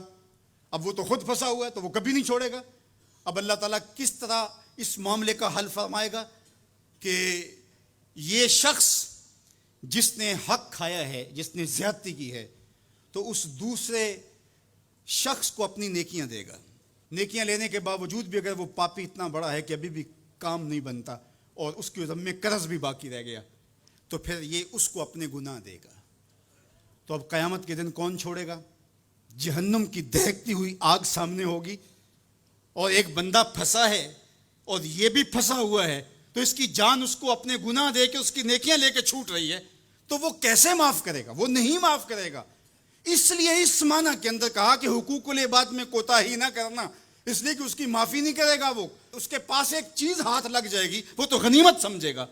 اب وہ تو خود پھنسا ہوا ہے تو وہ کبھی نہیں چھوڑے گا. اب اللہ تعالیٰ کس طرح اس معاملے کا حل فرمائے گا کہ یہ شخص جس نے حق کھایا ہے، جس نے زیادتی کی ہے، تو اس دوسرے شخص کو اپنی نیکیاں دے گا. نیکیاں لینے کے باوجود بھی اگر وہ پاپی اتنا بڑا ہے کہ ابھی بھی کام نہیں بنتا اور اس کے ذمے قرض بھی باقی رہ گیا تو پھر یہ اس کو اپنے گناہ دے گا. تو اب قیامت کے دن کون چھوڑے گا؟ جہنم کی دہکتی ہوئی آگ سامنے ہوگی اور ایک بندہ پھنسا ہے اور یہ بھی پھنسا ہوا ہے تو اس کی جان اس کو اپنے گناہ دے کے اس کی نیکیاں لے کے چھوٹ رہی ہے تو وہ کیسے معاف کرے گا؟ وہ نہیں معاف کرے گا. اس لیے اس معنی کے اندر کہا کہ حقوق العباد میں کوتاہی نہ کرنا، اس لیے کہ اس کی معافی نہیں کرے گا. وہ اس کے پاس ایک چیز ہاتھ لگ جائے گی وہ تو غنیمت سمجھے گا.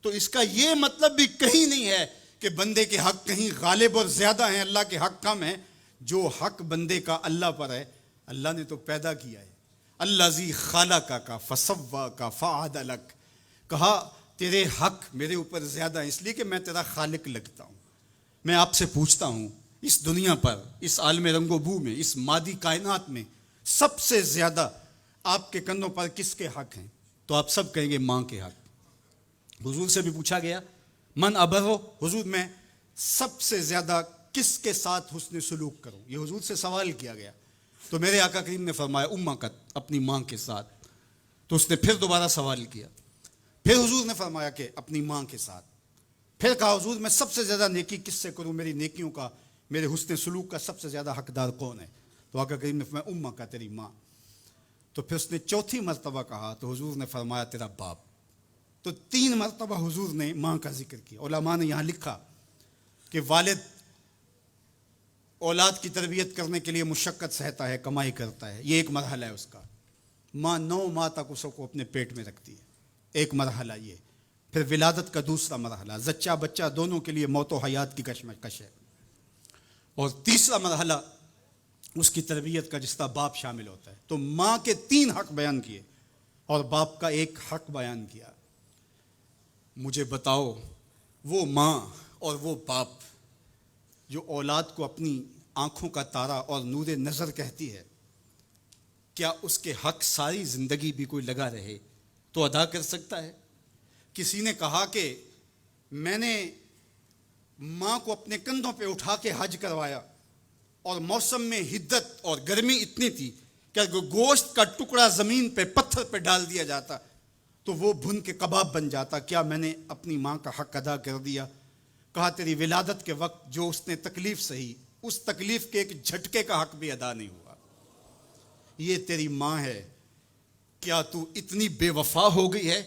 تو اس کا یہ مطلب بھی کہیں نہیں ہے کہ بندے کے حق کہیں غالب اور زیادہ ہیں، اللہ کے حق کم ہیں. جو حق بندے کا اللہ پر ہے، اللہ نے تو پیدا کیا ہے. الذی خلقک فسواک فعدلک، کہا تیرے حق میرے اوپر زیادہ ہیں اس لیے کہ میں تیرا خالق لگتا ہوں. میں آپ سے پوچھتا ہوں اس دنیا پر، اس عالم رنگ و بو میں، اس مادی کائنات میں سب سے زیادہ آپ کے کندھوں پر کس کے حق ہیں؟ تو آپ سب کہیں گے ماں کے حق. حضور سے بھی پوچھا گیا من ابرو، حضور میں سب سے زیادہ کس کے ساتھ حسن سلوک کروں؟ یہ حضور سے سوال کیا گیا تو میرے آقا کریم نے فرمایا امک، اپنی ماں کے ساتھ. تو اس نے پھر دوبارہ سوال کیا، پھر حضور نے فرمایا کہ اپنی ماں کے ساتھ. پھر کہا حضور میں سب سے زیادہ نیکی کس سے کروں؟ میری نیکیوں کا، میرے حسن سلوک کا سب سے زیادہ حقدار کون ہے؟ تو آقا کریم نے فرمایا امک، تیری ماں. تو پھر اس نے چوتھی مرتبہ کہا تو حضور نے فرمایا تیرا باپ. تو 3 مرتبہ حضور نے ماں کا ذکر کیا. علماء نے یہاں لکھا کہ والد اولاد کی تربیت کرنے کے لیے مشقت سہتا ہے، کمائی کرتا ہے، یہ ایک مرحلہ ہے اس کا. ماں 9 ماہ تک اس کو اپنے پیٹ میں رکھتی ہے، ایک مرحلہ یہ. پھر ولادت کا دوسرا مرحلہ، زچہ بچہ دونوں کے لیے موت و حیات کی کشمکش ہے. اور تیسرا مرحلہ اس کی تربیت کا جس طرح باپ شامل ہوتا ہے. تو ماں کے 3 حق بیان کیے اور باپ کا ایک حق بیان کیا. مجھے بتاؤ وہ ماں اور وہ باپ جو اولاد کو اپنی آنکھوں کا تارا اور نور نظر کہتی ہے، کیا اس کے حق ساری زندگی بھی کوئی لگا رہے تو ادا کر سکتا ہے؟ کسی نے کہا کہ میں نے ماں کو اپنے کندھوں پہ اٹھا کے حج کروایا اور موسم میں حدت اور گرمی اتنی تھی کہ اگر گوشت کا ٹکڑا زمین پہ پتھر پہ ڈال دیا جاتا تو وہ بھن کے کباب بن جاتا. کیا میں نے اپنی ماں کا حق ادا کر دیا؟ کہا تیری ولادت کے وقت جو اس نے تکلیف سہی، اس تکلیف کے ایک جھٹکے کا حق بھی ادا نہیں ہوا. یہ تیری ماں ہے. کیا تو اتنی بے وفا ہو گئی ہے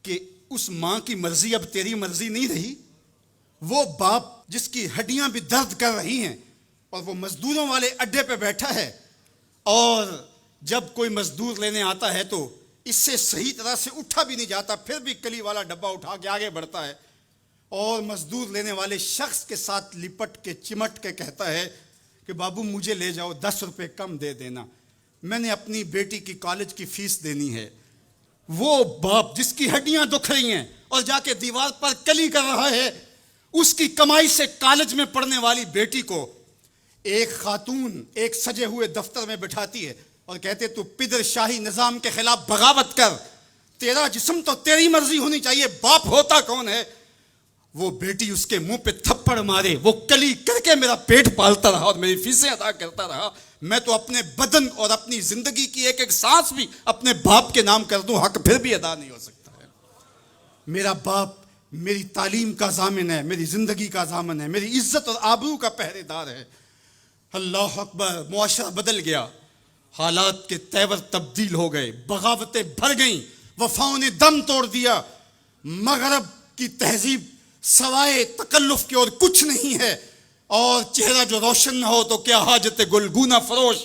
کہ اس ماں کی مرضی اب تیری مرضی نہیں رہی؟ وہ باپ جس کی ہڈیاں بھی درد کر رہی ہیں اور وہ مزدوروں والے اڈے پہ بیٹھا ہے اور جب کوئی مزدور لینے آتا ہے تو اس سے صحیح طرح سے اٹھا بھی نہیں جاتا، پھر بھی کلی والا ڈبہ اٹھا کے آگے بڑھتا ہے اور مزدور لینے والے شخص کے ساتھ لپٹ کے چمٹ کے کہتا ہے کہ بابو مجھے لے جاؤ، 10 روپے کم دے دینا، میں نے اپنی بیٹی کی کالج کی فیس دینی ہے. وہ باپ جس کی ہڈیاں دکھ رہی ہیں اور جا کے دیوار پر کلی کر رہا ہے، اس کی کمائی سے کالج میں پڑھنے والی بیٹی کو ایک خاتون ایک سجے ہوئے دفتر میں بٹھاتی ہے اور کہتے تو پدر شاہی نظام کے خلاف بغاوت کر، تیرا جسم تو تیری مرضی ہونی چاہیے، باپ ہوتا کون ہے؟ وہ بیٹی اس کے منہ پہ تھپڑ مارے، وہ کلی کر کے میرا پیٹ پالتا رہا اور میری فیسیں ادا کرتا رہا، میں تو اپنے بدن اور اپنی زندگی کی ایک ایک سانس بھی اپنے باپ کے نام کر دوں، حق پھر بھی ادا نہیں ہو سکتا ہے. میرا باپ میری تعلیم کا ضامن ہے، میری زندگی کا ضامن ہے، میری عزت اور آبرو کا پہرے دار ہے۔ اللہ اکبر، معاشرہ بدل گیا، حالات کے تیور تبدیل ہو گئے، بغاوتیں بھر گئیں، وفاؤں نے دم توڑ دیا۔ مغرب کی تہذیب سوائے تکلف کے اور کچھ نہیں ہے، اور چہرہ جو روشن نہ ہو تو کیا حاجت گلگونہ فروش۔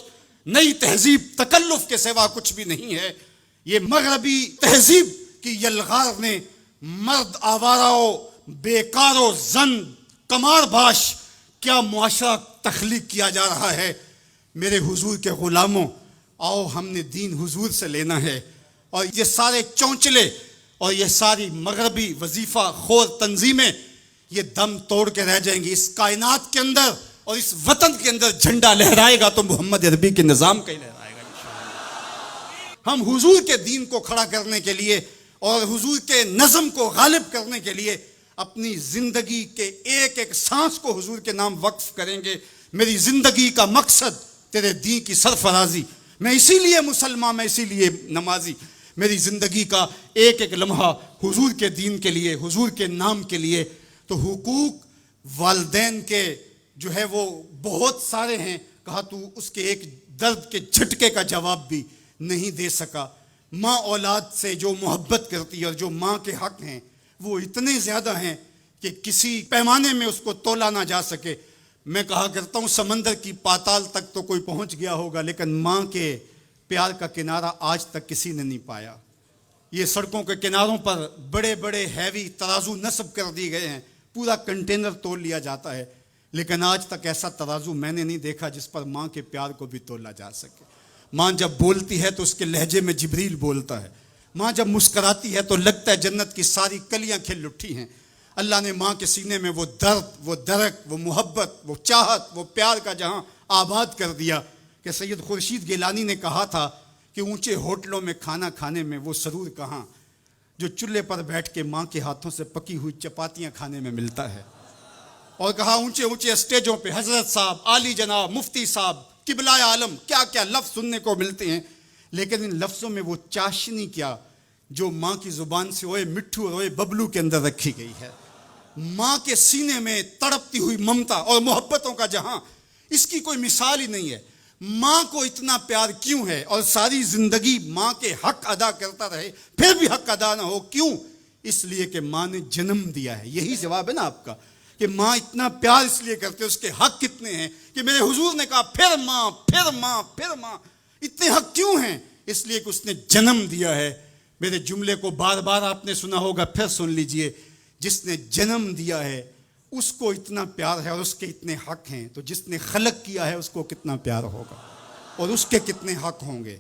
نئی تہذیب تکلف کے سوا کچھ بھی نہیں ہے۔ یہ مغربی تہذیب کی یلغار نے مرد آوارہ، بیکار و زن کمار باش کیا معاشرہ تخلیق کیا جا رہا ہے۔ میرے حضور کے غلاموں، آؤ ہم نے دین حضور سے لینا ہے، اور یہ سارے چونچلے اور یہ ساری مغربی وظیفہ خور تنظیمیں یہ دم توڑ کے رہ جائیں گی۔ اس کائنات کے اندر اور اس وطن کے اندر جھنڈا لہرائے گا تو محمد عربی کے نظام کا ہی لہرائے گا انشاءاللہ۔ ہم حضور کے دین کو کھڑا کرنے کے لیے اور حضور کے نظم کو غالب کرنے کے لیے اپنی زندگی کے ایک ایک سانس کو حضور کے نام وقف کریں گے۔ میری زندگی کا مقصد تیرے دین کی سرفرازی، میں اسی لیے مسلمان، میں اسی لیے نمازی۔ میری زندگی کا ایک ایک لمحہ حضور کے دین کے لیے، حضور کے نام کے لیے۔ تو حقوق والدین کے جو ہے وہ بہت سارے ہیں، کہا تو اس کے ایک درد کے جھٹکے کا جواب بھی نہیں دے سکا۔ ماں اولاد سے جو محبت کرتی ہے اور جو ماں کے حق ہیں وہ اتنے زیادہ ہیں کہ کسی پیمانے میں اس کو تولا نہ جا سکے۔ میں کہا کرتا ہوں سمندر کی پاتال تک تو کوئی پہنچ گیا ہوگا، لیکن ماں کے پیار کا کنارہ آج تک کسی نے نہیں پایا۔ یہ سڑکوں کے کناروں پر بڑے بڑے ہیوی ترازو نصب کر دیے گئے ہیں، پورا کنٹینر تول لیا جاتا ہے، لیکن آج تک ایسا ترازو میں نے نہیں دیکھا جس پر ماں کے پیار کو بھی تولا جا سکے۔ ماں جب بولتی ہے تو اس کے لہجے میں جبریل بولتا ہے، ماں جب مسکراتی ہے تو لگتا ہے جنت کی ساری کلیاں کھل اٹھی ہیں۔ اللہ نے ماں کے سینے میں وہ درد، وہ درک، وہ محبت، وہ چاہت، وہ پیار کا جہاں آباد کر دیا کہ سید خورشید گیلانی نے کہا تھا کہ اونچے ہوٹلوں میں کھانا کھانے میں وہ سرور کہاں جو چولہے پر بیٹھ کے ماں کے ہاتھوں سے پکی ہوئی چپاتیاں کھانے میں ملتا ہے۔ اور کہا اونچے اونچے اسٹیجوں پہ حضرت صاحب، عالی جناب، مفتی صاحب، قبلہ عالم، کیا کیا لفظ سننے کو ملتے ہیں، لیکن ان لفظوں میں وہ چاشنی کیا جو ماں کی زبان سے اوئے مٹھو اور اوئے ببلو کے اندر رکھی گئی ہے۔ ماں کے سینے میں تڑپتی ہوئی ممتا اور محبتوں کا جہاں، اس کی کوئی مثال ہی نہیں ہے۔ ماں کو اتنا پیار کیوں ہے اور ساری زندگی ماں کے حق ادا کرتا رہے پھر بھی حق ادا نہ ہو، کیوں؟ اس لیے کہ ماں نے جنم دیا ہے۔ یہی جواب ہے نا آپ کا کہ ماں اتنا پیار اس لیے کرتے، اس کے حق کتنے ہیں کہ میرے حضور نے کہا پھر ماں، پھر ماں، پھر ماں۔ اتنے حق کیوں ہیں؟ اس لیے کہ اس نے جنم دیا ہے۔ میرے جملے کو بار بار آپ نے سنا ہوگا، پھر سن لیجئے، جس نے جنم دیا ہے اس کو اتنا پیار ہے اور اس کے اتنے حق ہیں، تو جس نے خلق کیا ہے اس کو کتنا پیار ہوگا اور اس کے کتنے حق ہوں گے۔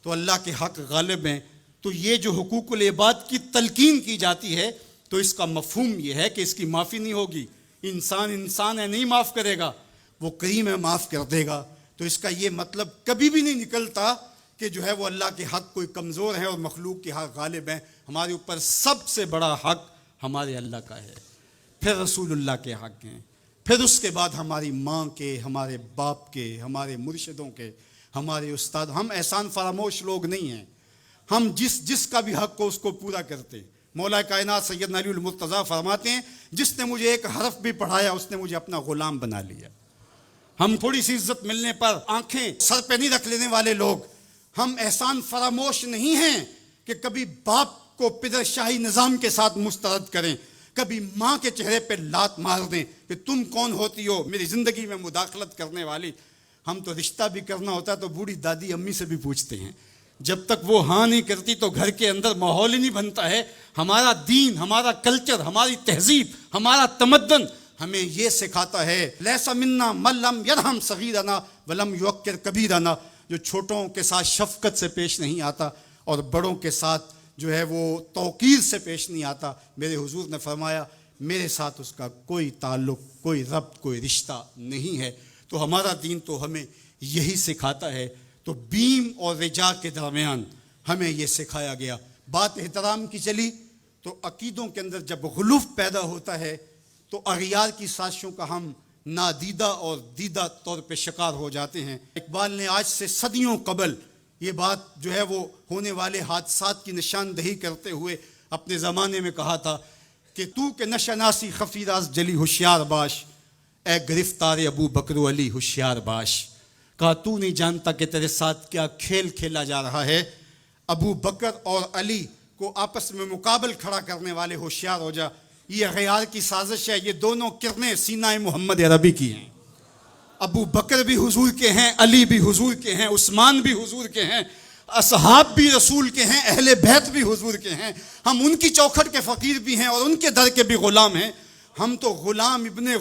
تو اللہ کے حق غالب ہیں۔ تو یہ جو حقوق العباد کی تلقین کی جاتی ہے تو اس کا مفہوم یہ ہے کہ اس کی معافی نہیں ہوگی۔ انسان ہے، نہیں معاف کرے گا، وہ کریم ہے، معاف کر دے گا۔ تو اس کا یہ مطلب کبھی بھی نہیں نکلتا کہ جو ہے وہ اللہ کے حق کوئی کمزور ہے اور مخلوق کے حق غالب ہیں۔ ہمارے اوپر سب سے بڑا حق ہمارے اللہ کا ہے، پھر رسول اللہ کے حق ہیں، پھر اس کے بعد ہماری ماں کے، ہمارے باپ کے، ہمارے مرشدوں کے، ہمارے استاد۔ ہم احسان فراموش لوگ نہیں ہیں، ہم جس کا بھی حق ہو اس کو پورا کرتے۔ مولا کائنات سیدنا علی المرتضیٰ فرماتے ہیں جس نے مجھے ایک حرف بھی پڑھایا اس نے مجھے اپنا غلام بنا لیا۔ ہم تھوڑی سی عزت ملنے پر آنکھیں سر پہ نہیں رکھ لینے والے لوگ، ہم احسان فراموش نہیں ہیں کہ کبھی باپ کو پدر شاہی نظام کے ساتھ مسترد کریں، کبھی ماں کے چہرے پہ لات مار دیں کہ تم کون ہوتی ہو میری زندگی میں مداخلت کرنے والی۔ ہم تو رشتہ بھی کرنا ہوتا ہے تو بوڑھی دادی امی سے بھی پوچھتے ہیں، جب تک وہ ہاں نہیں کرتی تو گھر کے اندر ماحول ہی نہیں بنتا ہے۔ ہمارا دین، ہمارا کلچر، ہماری تہذیب، ہمارا تمدن ہمیں یہ سکھاتا ہے لیس منا من لم یرحم صغیرنا ولم یوقر کبیرنا، جو چھوٹوں کے ساتھ شفقت سے پیش نہیں آتا اور بڑوں کے ساتھ جو ہے وہ توقیر سے پیش نہیں آتا۔ میرے حضور نے فرمایا میرے ساتھ اس کا کوئی تعلق، کوئی ربط، کوئی رشتہ نہیں ہے۔ تو ہمارا دین تو ہمیں یہی سکھاتا ہے۔ تو بیم اور رجا کے درمیان ہمیں یہ سکھایا گیا۔ بات احترام کی چلی تو عقیدوں کے اندر جب غلوف پیدا ہوتا ہے تو اغیار کی سازشوں کا ہم نادیدہ اور دیدہ طور پہ شکار ہو جاتے ہیں۔ اقبال نے آج سے صدیوں قبل یہ بات جو ہے وہ ہونے والے حادثات کی نشاندہی کرتے ہوئے اپنے زمانے میں کہا تھا کہ تو کہ نشناسی خفی راز جلی ہوشیار باش، اے گرفتار ابو بکر و علی ہوشیار باش. کہا تو نہیں جانتا کہ تیرے ساتھ کیا کھیل کھیلا جا رہا ہے. ابو بکر اور علی کو آپس میں مقابل کھڑا کرنے والے ہوشیار ہو جا. یہ غیار کی سازش ہے. یہ دونوں کرنیں سینہ محمد عربی کی ہیں. ابو بکر بھی حضور کے ہیں، علی بھی حضور کے ہیں، عثمان بھی حضور کے ہیں، اصحاب بھی رسول کے ہیں، اہل بیت بھی حضور کے ہیں. ہم ان کی چوکھٹ کے فقیر بھی ہیں اور ان کے در کے بھی غلام ہیں. ہم تو غلام ابن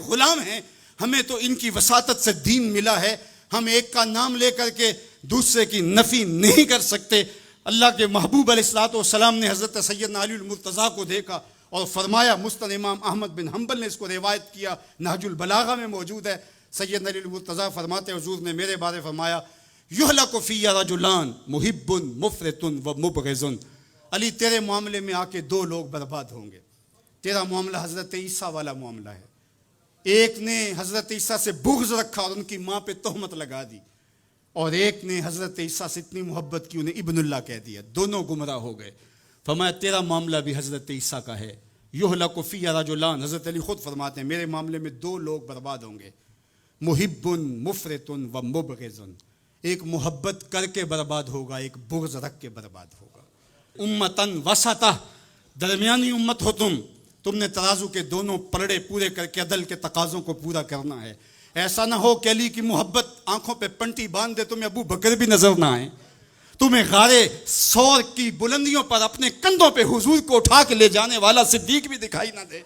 غلام ہیں. ہمیں تو ان کی وساطت سے دین ملا ہے. ہم ایک کا نام لے کر کے دوسرے کی نفی نہیں کر سکتے. اللہ کے محبوب علیہ الصلوۃ والسلام نے حضرت سیدنا علی المرتضیٰ کو دیکھا اور فرمایا، مسند امام احمد بن حنبل نے اس کو روایت کیا، نہج البلاغہ میں موجود ہے. سیدنا علی المرتضیٰ فرماتے حضور نے میرے بارے فرمایا، یہلک فی رجلان محب مفرط و مبغض. علی تیرے معاملے میں آ کے دو لوگ برباد ہوں گے. تیرا معاملہ حضرت عیسیٰ والا معاملہ ہے. ایک نے حضرت عیسیٰ سے بغض رکھا اور ان کی ماں پہ تہمت لگا دی، اور ایک نے حضرت عیسیٰ سے اتنی محبت کی انہیں ابن اللہ کہہ دیا. دونوں گمراہ ہو گئے. فرمایا تیرا معاملہ بھی حضرت عیسیٰ کا ہے. یہلک فی رجلان، حضرت علی خود فرماتے ہیں میرے معاملے میں دو لوگ برباد ہوں گے، محب مفرط و مبغض. ایک محبت کر کے برباد ہوگا، ایک بغض رکھ کے برباد ہوگا. امتن وسطہ، درمیانی امت ہو تم نے ترازو کے دونوں پلڑے پورے کر کے عدل کے تقاضوں کو پورا کرنا ہے. ایسا نہ ہو کہ علی کی محبت آنکھوں پہ پنٹی باندھ دے، تمہیں ابو بکر بھی نظر نہ آئے، تمہیں غارے سور کی بلندیوں پر اپنے کندھوں پہ حضور کو اٹھا کے لے جانے والا صدیق بھی دکھائی نہ دے،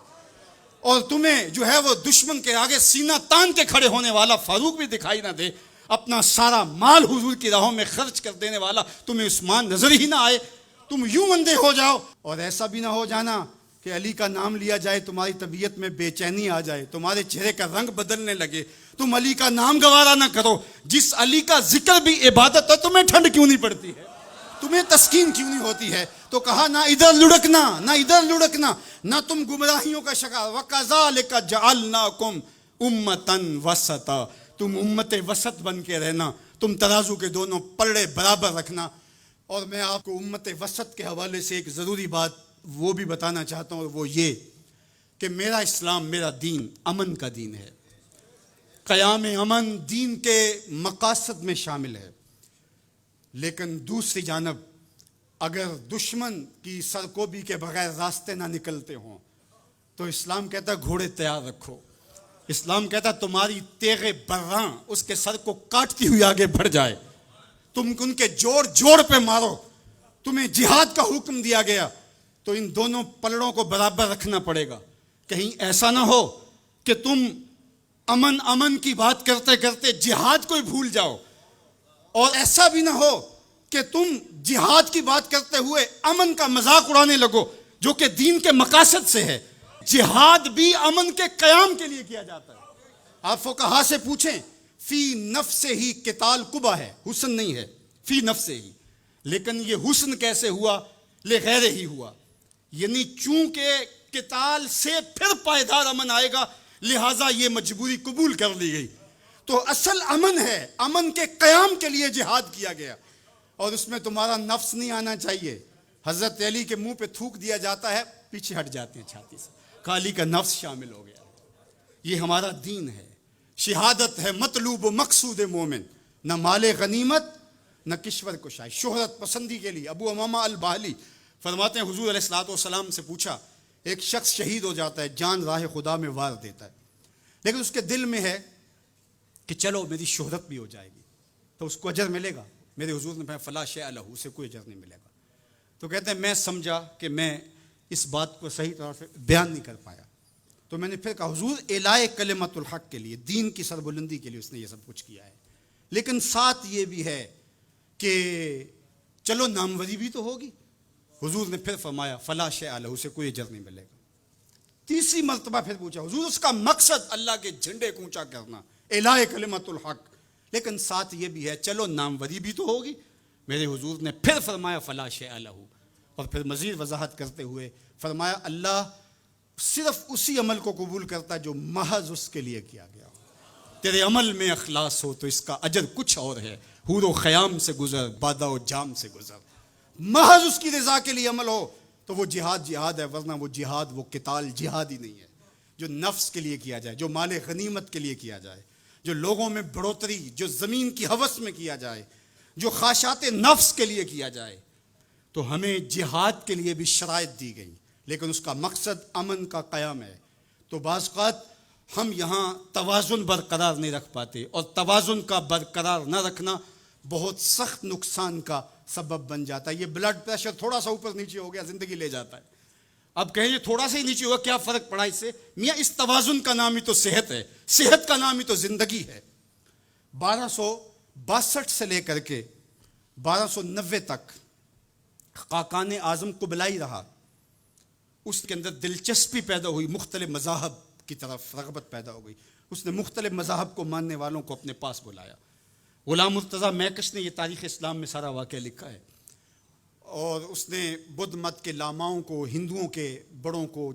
اور تمہیں جو ہے وہ دشمن کے آگے سینہ تان کے کھڑے ہونے والا فاروق بھی دکھائی نہ دے، اپنا سارا مال حضور کی راہوں میں خرچ کر دینے والا تمہیں عثمان نظر ہی نہ آئے. تم یوں اندھے ہو جاؤ. اور ایسا بھی نہ ہو جانا کہ علی کا نام لیا جائے تمہاری طبیعت میں بے چینی آ جائے، تمہارے چہرے کا رنگ بدلنے لگے، تم علی کا نام گوارا نہ کرو. جس علی کا ذکر بھی عبادت ہے، تمہیں ٹھنڈ کیوں نہیں پڑتی ہے، تمہیں تسکین کیوں نہیں ہوتی ہے؟ تو کہا نہ ادھر لڑکنا نہ ادھر لڑکنا، نہ تم گمراہیوں کا شکار. وَكَذَلِكَ جَعَلْنَاكُمْ أُمَّةً وَسَطًا، تم امت وسط بن کے رہنا، تم ترازو کے دونوں پلڑے برابر رکھنا. اور میں آپ کو امت وسط کے حوالے سے ایک ضروری بات وہ بھی بتانا چاہتا ہوں، اور وہ یہ کہ میرا اسلام، میرا دین امن کا دین ہے. قیام امن دین کے مقاصد میں شامل ہے. لیکن دوسری جانب اگر دشمن کی سرکوبی کے بغیر راستے نہ نکلتے ہوں تو اسلام کہتا ہے گھوڑے تیار رکھو. اسلام کہتا ہے تمہاری تیغ براں اس کے سر کو کاٹتی ہوئی آگے بڑھ جائے، تم ان کے جوڑ پہ مارو. تمہیں جہاد کا حکم دیا گیا تو ان دونوں پلڑوں کو برابر رکھنا پڑے گا. کہیں ایسا نہ ہو کہ تم امن کی بات کرتے کرتے جہاد کو ہی بھول جاؤ، اور ایسا بھی نہ ہو کہ تم جہاد کی بات کرتے ہوئے امن کا مذاق اڑانے لگو جو کہ دین کے مقاصد سے ہے. جہاد بھی امن کے قیام کے لیے کیا جاتا ہے. آپ فقہا سے پوچھیں، فی نفس ہی قتال قبا ہے، حسن نہیں ہے، فی نفس ہی. لیکن یہ حسن کیسے ہوا؟ لغیر ہی ہوا. یعنی چونکہ قتال سے پھر پائیدار امن آئے گا، لہٰذا یہ مجبوری قبول کر لی گئی. تو اصل امن ہے، امن کے قیام کے لیے جہاد کیا گیا، اور اس میں تمہارا نفس نہیں آنا چاہیے. حضرت علی کے منہ پہ تھوک دیا جاتا ہے، پیچھے ہٹ جاتے ہیں چھاتی سے، علی کا نفس شامل ہو گیا. یہ ہمارا دین ہے. شہادت ہے مطلوب و مقصود مومن، نہ مال غنیمت نہ کشور کشائی، شہرت پسندی کے لیے. ابو امامہ الباہلی فرماتے ہیں حضور علیہ الصلوۃ والسلام سے پوچھا، ایک شخص شہید ہو جاتا ہے، جان راہ خدا میں وار دیتا ہے، لیکن اس کے دل میں ہے کہ چلو میری شہرت بھی ہو جائے گی تو اس کو اجر ملے گا. میرے حضور نے کہا فلا شیء لہ، اسے کوئی اجر نہیں ملے گا. تو کہتے ہیں میں سمجھا کہ میں اس بات کو صحیح طور سے بیان نہیں کر پایا، تو میں نے پھر کہا حضور اعلاء کلمت الحق کے لیے، دین کی سربلندی کے لیے اس نے یہ سب کچھ کیا ہے، لیکن ساتھ یہ بھی ہے کہ چلو ناموری بھی تو ہوگی. حضور نے پھر فرمایا فلا شیء لہ، اسے کوئی اجر نہیں ملے گا. تیسری مرتبہ پھر پوچھا حضور اس کا مقصد اللہ کے جھنڈے کو اونچا کرنا، اعلاء کلمت الحق، لیکن ساتھ یہ بھی ہے چلو ناموری بھی تو ہوگی. میرے حضور نے پھر فرمایا فلا شیء لہ، اور پھر مزید وضاحت کرتے ہوئے فرمایا اللہ صرف اسی عمل کو قبول کرتا ہے جو محض اس کے لیے کیا گیا ہو. تیرے عمل میں اخلاص ہو تو اس کا اجر کچھ اور ہے. حور و خیام سے گزر، بادہ و جام سے گزر، محض اس کی رضا کے لیے عمل ہو تو وہ جہاد جہاد ہے، ورنہ وہ جہاد، وہ قتال جہاد ہی نہیں ہے جو نفس کے لیے کیا جائے، جو مال غنیمت کے لیے کیا جائے، جو لوگوں میں بڑھوتری، جو زمین کی ہوس میں کیا جائے، جو خواہشات نفس کے لیے کیا جائے۔ تو ہمیں جہاد کے لیے بھی شرائط دی گئی، لیکن اس کا مقصد امن کا قیام ہے۔ تو بعض اوقات ہم یہاں توازن برقرار نہیں رکھ پاتے، اور توازن کا برقرار نہ رکھنا بہت سخت نقصان کا سبب بن جاتا ہے۔ یہ بلڈ پریشر تھوڑا سا اوپر نیچے ہو گیا زندگی لے جاتا ہے۔ اب کہیں یہ تھوڑا سا ہی نیچے ہوا، کیا فرق پڑا اس سے؟ میاں اس توازن کا نام ہی تو صحت ہے، صحت کا نام ہی تو زندگی ہے۔ 1262 سے لے کر کے 1290 تک خاقان اعظم قبلائی رہا، اس کے اندر دلچسپی پیدا ہوئی، مختلف مذاہب کی طرف رغبت پیدا ہو گئی، اس نے مختلف مذاہب کو ماننے والوں کو اپنے پاس بلایا۔ غلام مرتضیٰ میکش نے یہ تاریخ اسلام میں سارا واقعہ لکھا ہے، اور اس نے بدھ مت کے لاماؤں کو، ہندوؤں کے بڑوں کو،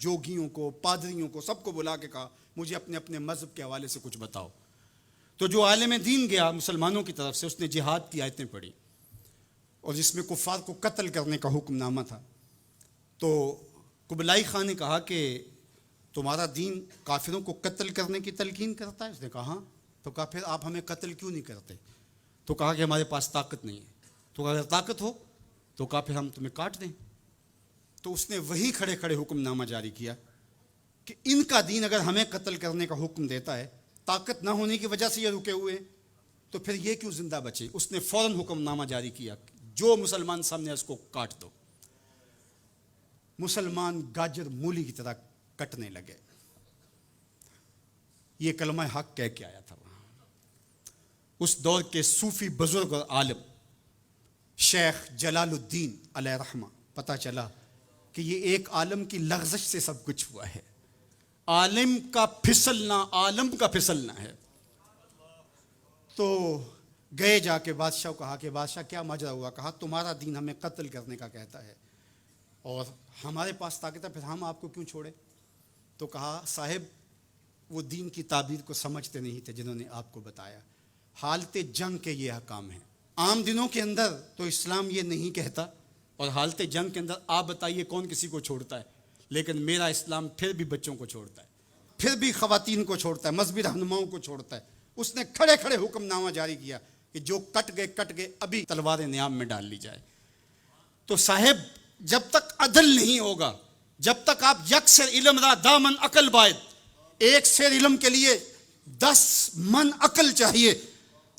جوگیوں کو، پادریوں کو، سب کو بلا کے کہا مجھے اپنے اپنے مذہب کے حوالے سے کچھ بتاؤ۔ تو جو عالم دین گیا مسلمانوں کی طرف سے، اس نے جہاد کی آیتیں پڑھی، اور جس میں کفار کو قتل کرنے کا حکم نامہ تھا۔ تو قبلائی خان نے کہا کہ تمہارا دین کافروں کو قتل کرنے کی تلقین کرتا ہے؟ اس نے کہا ہاں۔ تو کہا پھر آپ ہمیں قتل کیوں نہیں کرتے؟ تو کہا کہ ہمارے پاس طاقت نہیں ہے۔ تو کہا اگر طاقت ہو تو کہا پھر ہم تمہیں کاٹ دیں۔ تو اس نے وہیں کھڑے کھڑے حکم نامہ جاری کیا کہ ان کا دین اگر ہمیں قتل کرنے کا حکم دیتا ہے، طاقت نہ ہونے کی وجہ سے یہ رکے ہوئے ہیں، تو پھر یہ کیوں زندہ بچے؟ اس نے فوراً حکم نامہ جاری کیا، جو مسلمان سامنے اس کو کاٹ دو۔ مسلمان گاجر مولی کی طرح کٹنے لگے۔ یہ کلمہ حق کہہ کے آیا تھا وہاں۔ اس دور کے صوفی بزرگ اور عالم شیخ جلال الدین علیہ رحمہ، پتہ چلا کہ یہ ایک عالم کی لغزش سے سب کچھ ہوا ہے۔ عالم کا پھسلنا عالم کا پھسلنا ہے۔ تو گئے جا کے بادشاہ کو کہا کہ بادشاہ کیا ماجرا ہوا؟ کہا تمہارا دین ہمیں قتل کرنے کا کہتا ہے اور ہمارے پاس طاقت ہے، پھر ہم آپ کو کیوں چھوڑے؟ تو کہا صاحب وہ دین کی تعبیر کو سمجھتے نہیں تھے جنہوں نے آپ کو بتایا۔ حالت جنگ کے یہ احکام ہیں۔ عام دنوں کے اندر تو اسلام یہ نہیں کہتا، اور حالت جنگ کے اندر آپ بتائیے کون کسی کو چھوڑتا ہے؟ لیکن میرا اسلام پھر بھی بچوں کو چھوڑتا ہے، پھر بھی خواتین کو چھوڑتا ہے، مذہبی رہنماؤں کو چھوڑتا ہے۔ اس نے کھڑے کھڑے حکم نامہ جاری کیا کہ جو کٹ گئے ابھی تلوار نیام میں ڈال لی جائے۔ تو صاحب جب تک عدل نہیں ہوگا، جب تک آپ یک سیر علم را دامن عقل باید، ایک سیر علم کے لیے 10 من عقل چاہیے،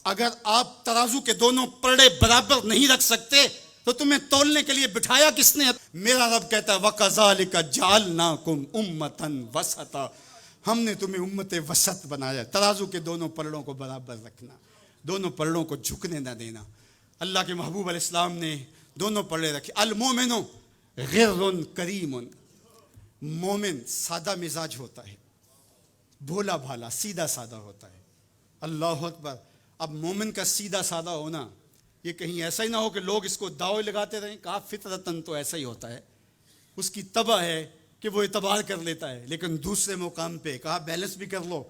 اگر آپ ترازو کے دونوں پلڑے برابر نہیں رکھ سکتے تو تمہیں تولنے کے لیے بٹھایا کس نے؟ میرا رب کہتا ہے وَكَذَلِكَ جَعَلْنَاكُمْ أُمَّةً وَسَطًا، ہم نے تمہیں امت وسط بنایا۔ ترازو کے دونوں پلڑوں کو برابر رکھنا، دونوں پلڑوں کو جھکنے نہ دینا۔ اللہ کے محبوب علیہ السلام نے دونوں پلڑے رکھے۔ المومن غر کریم، مومن سادہ مزاج ہوتا ہے، بھولا بھالا سیدھا سادہ ہوتا ہے۔ اللہ اکبر۔ اب مومن کا سیدھا سادہ ہونا یہ کہیں ایسا ہی نہ ہو کہ لوگ اس کو دعوے لگاتے رہیں۔ کہا فطرتاً تو ایسا ہی ہوتا ہے، اس کی طبع ہے کہ وہ اعتبار کر لیتا ہے، لیکن دوسرے مقام پہ کہا بیلنس بھی کر لو۔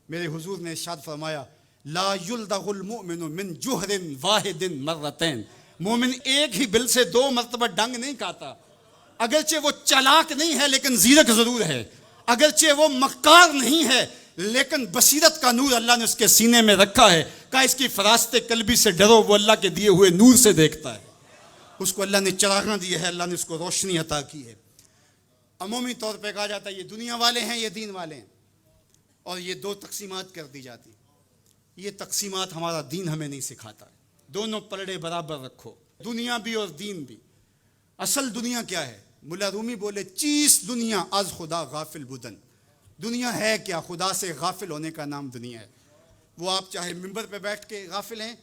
میرے حضور نے ارشاد فرمایا لا یلدغ المؤمن من جوہر واحد مرتين، مومن ایک ہی بل سے 2 مرتبہ ڈنگ نہیں کھاتا۔ اگرچہ وہ چالاک نہیں ہے لیکن زیرک ضرور ہے، اگرچہ وہ مکار نہیں ہے لیکن بصیرت کا نور اللہ نے اس کے سینے میں رکھا ہے۔ کہا اس کی فراست قلبی سے ڈرو، وہ اللہ کے دیے ہوئے نور سے دیکھتا ہے، اس کو اللہ نے چراغاں دی ہے، اللہ نے اس کو روشنی عطا کی ہے۔ عمومی طور پہ کہا جاتا ہے یہ دنیا والے ہیں، یہ دین والے ہیں، اور یہ 2 تقسیمات کر دی جاتی۔ یہ تقسیمات ہمارا دین ہمیں نہیں سکھاتا ہے۔ دونوں پلڑے برابر رکھو، دنیا بھی اور دین بھی۔ اصل دنیا کیا ہے؟ ملا رومی بولے چیز دنیا از خدا غافل بدن، دنیا ہے کیا؟ خدا سے غافل ہونے کا نام دنیا ہے۔ وہ آپ چاہے ممبر پہ بیٹھ کے غافل ہیں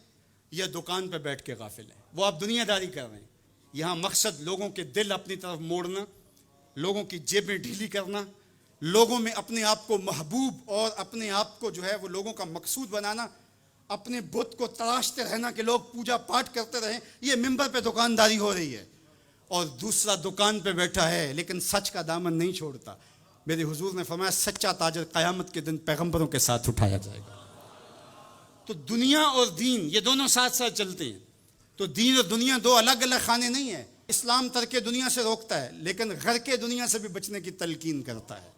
یا دکان پہ بیٹھ کے غافل ہیں، وہ آپ دنیا داری کر رہے ہیں۔ یہاں مقصد لوگوں کے دل اپنی طرف موڑنا، لوگوں کی جیبیں ڈھیلی کرنا، لوگوں میں اپنے آپ کو محبوب اور اپنے آپ کو جو ہے وہ لوگوں کا مقصود بنانا، اپنے بت کو تراشتے رہنا کہ لوگ پوجا پاٹ کرتے رہیں۔ یہ ممبر پہ دکانداری ہو رہی ہے، اور دوسرا دکان پہ بیٹھا ہے لیکن سچ کا دامن نہیں چھوڑتا۔ میرے حضور نے فرمایا سچا تاجر قیامت کے دن پیغمبروں کے ساتھ اٹھایا جائے گا۔ تو دنیا اور دین یہ دونوں ساتھ ساتھ چلتے ہیں۔ تو دین اور دنیا دو الگ الگ خانے نہیں ہیں. اسلام ترک دنیا سے روکتا ہے لیکن گھر کے دنیا سے بھی بچنے کی تلقین کرتا ہے.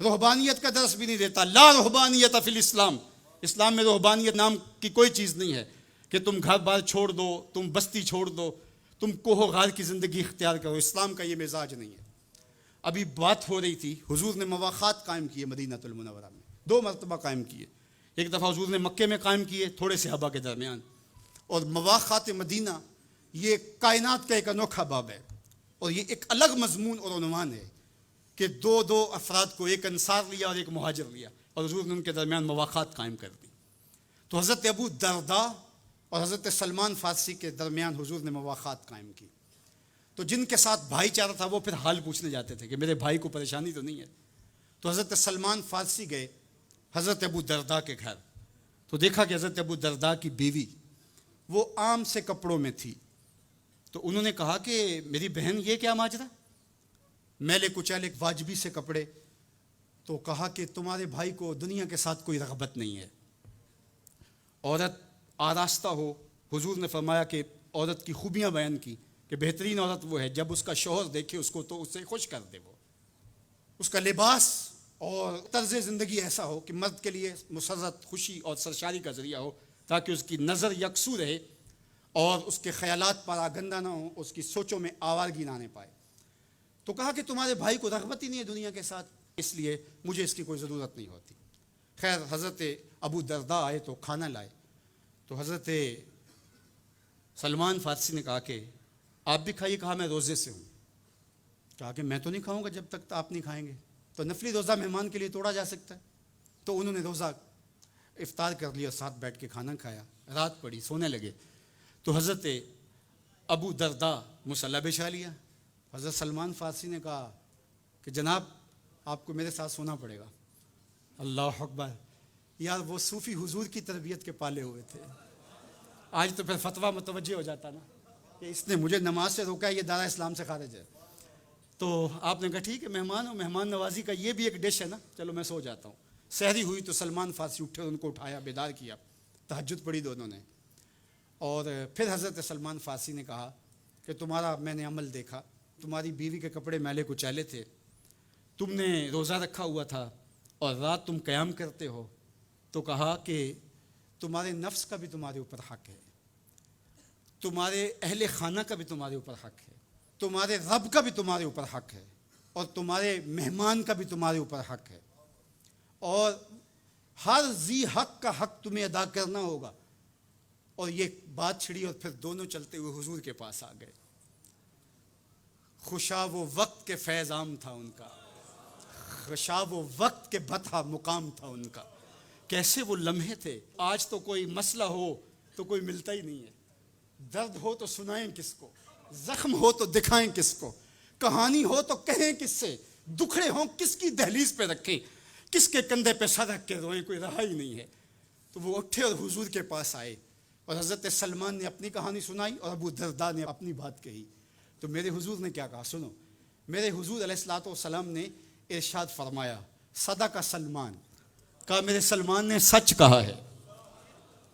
رہبانیت کا درس بھی نہیں دیتا. لا رہبانیت فی الاسلام. اسلام میں رہبانیت نام کی کوئی چیز نہیں ہے کہ تم گھر بار چھوڑ دو, تم بستی چھوڑ دو, تم کوہ غار کی زندگی اختیار کرو. اسلام کا یہ مزاج نہیں ہے. ابھی بات ہو رہی تھی, حضور نے مواخات قائم کیے مدینہ المنورہ میں, 2 مرتبہ قائم کیے. ایک دفعہ حضور نے مکے میں قائم کیے تھوڑے صحابہ کے درمیان. اور مواخات مدینہ یہ کائنات کا ایک انوکھا باب ہے, اور یہ ایک الگ مضمون اور عنوان ہے کہ دو افراد کو, ایک انصار لیا اور ایک مہاجر لیا, اور حضور نے ان کے درمیان مواخات قائم کر دی. تو حضرت ابو درداء اور حضرت سلمان فارسی کے درمیان حضور نے مواخات قائم کی. تو جن کے ساتھ بھائی چارہ تھا وہ پھر حال پوچھنے جاتے تھے کہ میرے بھائی کو پریشانی تو نہیں ہے. تو حضرت سلمان فارسی گئے حضرت ابو درداء کے گھر, تو دیکھا کہ حضرت ابو درداء کی بیوی وہ عام سے کپڑوں میں تھی. تو انہوں نے کہا کہ میری بہن یہ کیا ماجرا, میلے کچیلے واجبی سے کپڑے. تو کہا کہ تمہارے بھائی کو دنیا کے ساتھ کوئی رغبت نہیں ہے, عورت آراستہ ہو. حضور نے فرمایا کہ عورت کی خوبیاں بیان کی کہ بہترین عورت وہ ہے جب اس کا شوہر دیکھے اس کو تو اسے خوش کر دے. وہ اس کا لباس اور طرز زندگی ایسا ہو کہ مرد کے لیے مسرت, خوشی اور سرشاری کا ذریعہ ہو, تاکہ اس کی نظر یکسو رہے اور اس کے خیالات پر آگندہ نہ ہوں, اس کی سوچوں میں آوارگی نہ آنے پائے. تو کہا کہ تمہارے بھائی کو رغبت ہی نہیں ہے دنیا کے ساتھ, اس لیے مجھے اس کی کوئی ضرورت نہیں ہوتی. خیر حضرت ابو درداء آئے تو کھانا لائے. تو حضرت سلمان فارسی نے کہا کہ آپ بھی کھائیے. کہا میں روزے سے ہوں. کہا کہ میں تو نہیں کھاؤں گا جب تک آپ نہیں کھائیں گے. تو نفلی روزہ مہمان کے لیے توڑا جا سکتا ہے. تو انہوں نے روزہ افطار کر لیا, ساتھ بیٹھ کے کھانا کھایا. رات پڑی, سونے لگے. تو حضرت ابو درداء مصلی بچھا لیا. حضرت سلمان فارسی نے کہا کہ جناب آپ کو میرے ساتھ سونا پڑے گا. اللہ اکبر. یار وہ صوفی حضور کی تربیت کے پالے ہوئے تھے. آج تو پھر فتویٰ متوجہ ہو جاتا نا کہ اس نے مجھے نماز سے روکا ہے, یہ دارا اسلام سے خارج ہے. تو آپ نے کہا ٹھیک ہے, مہمان ہو, مہمان نوازی کا یہ بھی ایک ڈش ہے نا, چلو میں سو جاتا ہوں. سحری ہوئی تو سلمان فارسی اٹھے, ان کو اٹھایا, بیدار کیا, تہجد پڑھی دونوں نے. اور پھر حضرت سلمان فارسی نے کہا کہ تمہارا میں نے عمل دیکھا, تمہاری بیوی کے کپڑے میلے کچیلے تھے, تم نے روزہ رکھا ہوا تھا اور رات تم قیام کرتے ہو. تو کہا کہ تمہارے نفس کا بھی تمہارے اوپر حق ہے, تمہارے اہل خانہ کا بھی تمہارے اوپر حق ہے, تمہارے رب کا بھی تمہارے اوپر حق ہے, اور تمہارے مہمان کا بھی تمہارے اوپر حق ہے, اور ہر ذی حق کا حق تمہیں ادا کرنا ہوگا. اور یہ بات چھڑی اور پھر دونوں چلتے ہوئے حضور کے پاس آ گئے. خوشا وہ وقت کے فیض عام تھا ان کا, خوشا وہ وقت کے بطح مقام تھا ان کا. کیسے وہ لمحے تھے. آج تو کوئی مسئلہ ہو تو کوئی ملتا ہی نہیں ہے, درد ہو تو سنائیں کس کو, زخم ہو تو دکھائیں کس کو, کہانی ہو تو کہیں کس سے, دکھڑے ہوں کس کی دہلیز پہ رکھیں, کس کے کندھے پہ سر رکھ کے روئیں, کوئی رہا ہی نہیں ہے. تو وہ اٹھے اور حضور کے پاس آئے, اور حضرت سلمان نے اپنی کہانی سنائی اور ابو درداء نے اپنی بات کہی. تو میرے حضور نے کیا کہا سنو. میرے حضور علیہ الصلوۃ والسلام نے ارشاد فرمایا, صدق سلمان, کہا میرے سلمان نے سچ کہا ہے.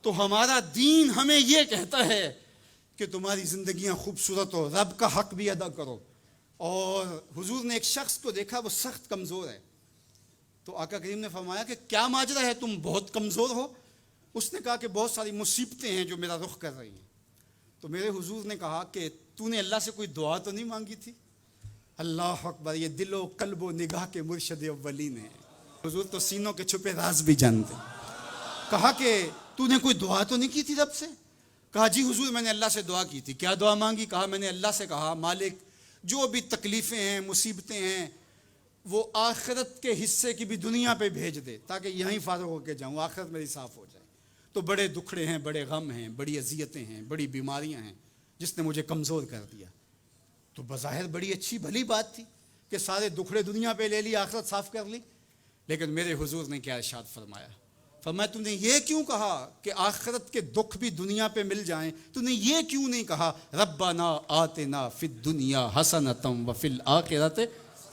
تو ہمارا دین ہمیں یہ کہتا ہے کہ تمہاری زندگیاں خوبصورت ہو, رب کا حق بھی ادا کرو. اور حضور نے ایک شخص کو دیکھا وہ سخت کمزور ہے. تو آقا کریم نے فرمایا کہ کیا ماجرا ہے, تم بہت کمزور ہو. اس نے کہا کہ بہت ساری مصیبتیں ہیں جو میرا رخ کر رہی ہیں. تو میرے حضور نے کہا کہ تو نے اللہ سے کوئی دعا تو نہیں مانگی تھی. اللہ اکبر, یہ دل و قلب و نگاہ کے مرشد اولین ہیں. حضور تو سینوں کے چھپے راز بھی جانتے. کہا کہ تو نے کوئی دعا تو نہیں کی تھی رب سے. کہا جی حضور میں نے اللہ سے دعا کی تھی. کیا دعا مانگی؟ کہا میں نے اللہ سے کہا مالک جو بھی تکلیفیں ہیں مصیبتیں ہیں وہ آخرت کے حصے کی بھی دنیا پہ بھیج دے تاکہ یہیں فارغ ہو کے جاؤں, آخرت میری صاف ہو جائے. تو بڑے دکھڑے ہیں, بڑے غم ہیں, بڑی اذیتیں ہیں, بڑی بیماریاں ہیں جس نے مجھے کمزور کر دیا. تو بظاہر بڑی اچھی بھلی بات تھی کہ سارے دکھڑے دنیا پہ لے لی, آخرت صاف کر لی. لیکن میرے حضور نے کیا ارشاد فرمایا, فرمایا تم نے یہ کیوں کہا کہ آخرت کے دکھ بھی دنیا پہ مل جائیں, تو نے یہ کیوں نہیں کہا ربنا آتنا فی الدنیا حسنۃ وفی الآخرۃ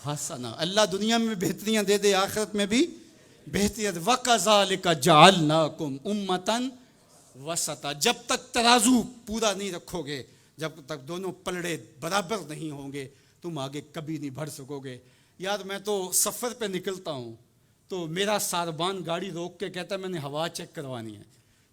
حسنہ, اللہ دنیا میں بہتریاں دے دے آخرت میں بھی بہتریاں. وَكَذَلِكَ جَعَلْنَاكُمْ أُمَّةً وسطا، جب تک ترازو پورا نہیں رکھو گے، جب تک دونوں پلڑے برابر نہیں ہوں گے، تم آگے کبھی نہیں بڑھ سکو گے۔ یار میں تو سفر پہ نکلتا ہوں تو میرا ساربان گاڑی روک کے کہتا ہے میں نے ہوا چیک کروانی ہے،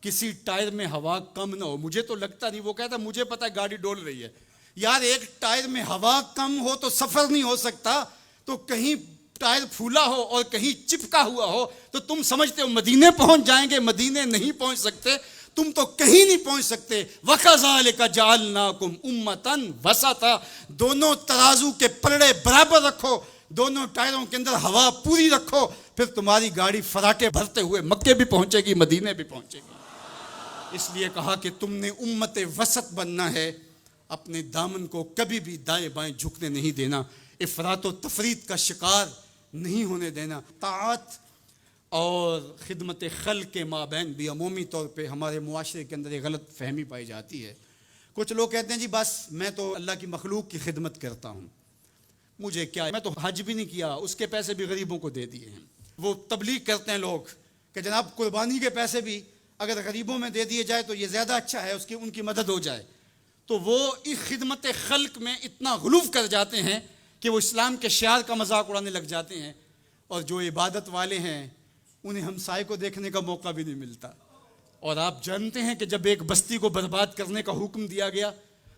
کسی ٹائر میں ہوا کم نہ ہو۔ مجھے تو لگتا نہیں، وہ کہتا ہے مجھے پتہ ہے گاڑی ڈول رہی ہے۔ یار ایک ٹائر میں ہوا کم ہو تو سفر نہیں ہو سکتا، تو کہیں ٹائر پھولا ہو اور کہیں چپکا ہوا ہو تو تم سمجھتے ہو مدینے پہنچ جائیں گے، مدینے نہیں پہنچ سکتے، تم تو کہیں نہیں پہنچ سکتے۔ وَكَذَلِكَ جَعَلْنَاكُمْ أُمَّةً وَسَطًا، دونوں ترازو کے پلڑے برابر رکھو، دونوں ٹائروں کے اندر ہوا پوری رکھو، پھر تمہاری گاڑی فراٹے بھرتے ہوئے مکے بھی پہنچے گی، مدینے بھی پہنچے گی۔ اس لیے کہا کہ تم نے امت وسط بننا ہے، اپنے دامن کو کبھی بھی دائیں بائیں جھکنے نہیں دینا، افراط و تفریط کا شکار نہیں ہونے دینا۔ طاعت اور خدمت خلق کے مابین بھی عمومی طور پہ ہمارے معاشرے کے اندر ایک غلط فہمی پائی جاتی ہے۔ کچھ لوگ کہتے ہیں جی بس میں تو اللہ کی مخلوق کی خدمت کرتا ہوں، مجھے کیا، میں تو حج بھی نہیں کیا، اس کے پیسے بھی غریبوں کو دے دیے ہیں۔ وہ تبلیغ کرتے ہیں لوگ کہ جناب قربانی کے پیسے بھی اگر غریبوں میں دے دیے جائے تو یہ زیادہ اچھا ہے، ان کی مدد ہو جائے۔ تو وہ اس خدمت خلق میں اتنا غلو کر جاتے ہیں کہ وہ اسلام کے شعار کا مذاق اڑانے لگ جاتے ہیں، اور جو عبادت والے ہیں انہیں ہمسائے کو دیکھنے کا موقع بھی نہیں ملتا۔ اور آپ جانتے ہیں کہ جب ایک بستی کو برباد کرنے کا حکم دیا گیا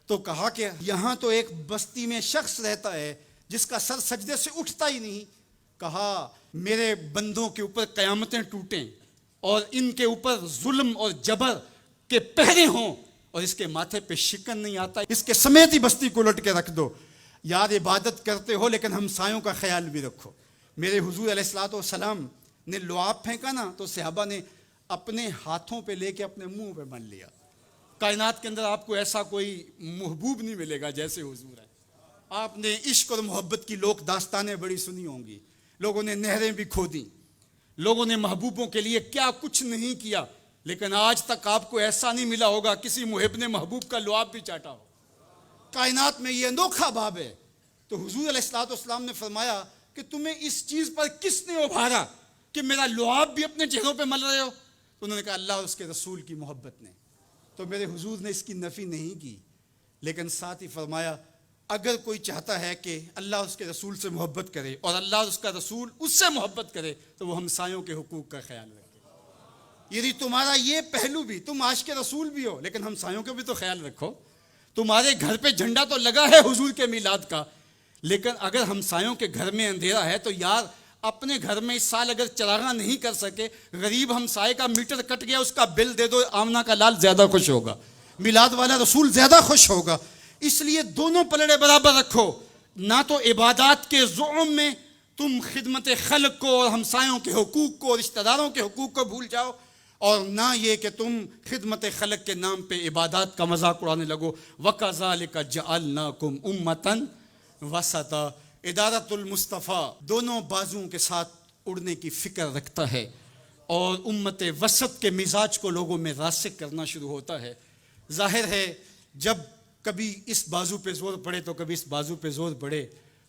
تو کہا کہ یہاں تو ایک بستی میں شخص رہتا ہے جس کا سر سجدے سے اٹھتا ہی نہیں۔ کہا میرے بندوں کے اوپر قیامتیں ٹوٹیں اور ان کے اوپر ظلم اور جبر کے پہرے ہوں اور اس کے ماتھے پہ شکن نہیں آتا، اس کے سمیت ہی بستی کو لٹ کے رکھ دو۔ یار عبادت کرتے ہو لیکن ہمسایوں کا خیال بھی رکھو۔ میرے حضور علیہ الصلوۃ والسلام نے لعاب پھینکا نا تو صحابہ نے اپنے ہاتھوں پہ لے کے اپنے منہ پہ بن لیا۔ کائنات کے اندر آپ کو ایسا کوئی محبوب نہیں ملے گا جیسے حضور ہے۔ آپ نے عشق اور محبت کی لوک داستانیں بڑی سنی ہوں گی، لوگوں نے نہریں بھی کھودیں، لوگوں نے محبوبوں کے لیے کیا کچھ نہیں کیا، لیکن آج تک آپ کو ایسا نہیں ملا ہوگا کسی محب نے محبوب کا لعاب بھی چاٹا ہو۔ کائنات میں یہ انوکھا باب ہے۔ تو حضور علیہ الصلوۃ والسلام نے فرمایا کہ تمہیں اس چیز پر کس نے ابھارا کہ میرا لعاب بھی اپنے چہروں پہ مل رہے ہو؟ تو انہوں نے کہا اللہ اور اس کے رسول کی محبت نے۔ تو میرے حضور نے اس کی نفی نہیں کی، لیکن ساتھ ہی فرمایا اگر کوئی چاہتا ہے کہ اللہ اور اس کے رسول سے محبت کرے اور اللہ اور اس کا رسول اس سے محبت کرے تو وہ ہمسایوں کے حقوق کا خیال رکھے۔ یعنی تمہارا یہ پہلو بھی، تم عاشق رسول بھی ہو لیکن ہمسایوں کا بھی تو خیال رکھو۔ تمہارے گھر پہ جھنڈا تو لگا ہے حضور کے میلاد کا، لیکن اگر ہمسایوں کے گھر میں اندھیرا ہے تو یار اپنے گھر میں اس سال اگر چراغاں نہیں کر سکے، غریب ہمسائے کا میٹر کٹ گیا اس کا بل دے دو، آمنہ کا لال زیادہ خوش ہوگا، میلاد والا رسول زیادہ خوش ہوگا۔ اس لیے دونوں پلڑے برابر رکھو، نہ تو عبادات کے زعم میں تم خدمت خلق کو اور ہمسایوں کے حقوق کو اور رشتہ داروں کے حقوق کو بھول جاؤ، اور نہ یہ کہ تم خدمت خلق کے نام پہ عبادات کا مذاق اڑانے لگو۔ وَكَذَلِكَ جَعَلْنَاكُمْ أُمَّةً وَسَطًا۔ ادارت المصطفیٰ دونوں بازوؤں کے ساتھ اڑنے کی فکر رکھتا ہے، اور امت وسط کے مزاج کو لوگوں میں راسخ کرنا شروع ہوتا ہے۔ ظاہر ہے جب کبھی اس بازو پہ زور پڑے تو کبھی اس بازو پہ زور پڑے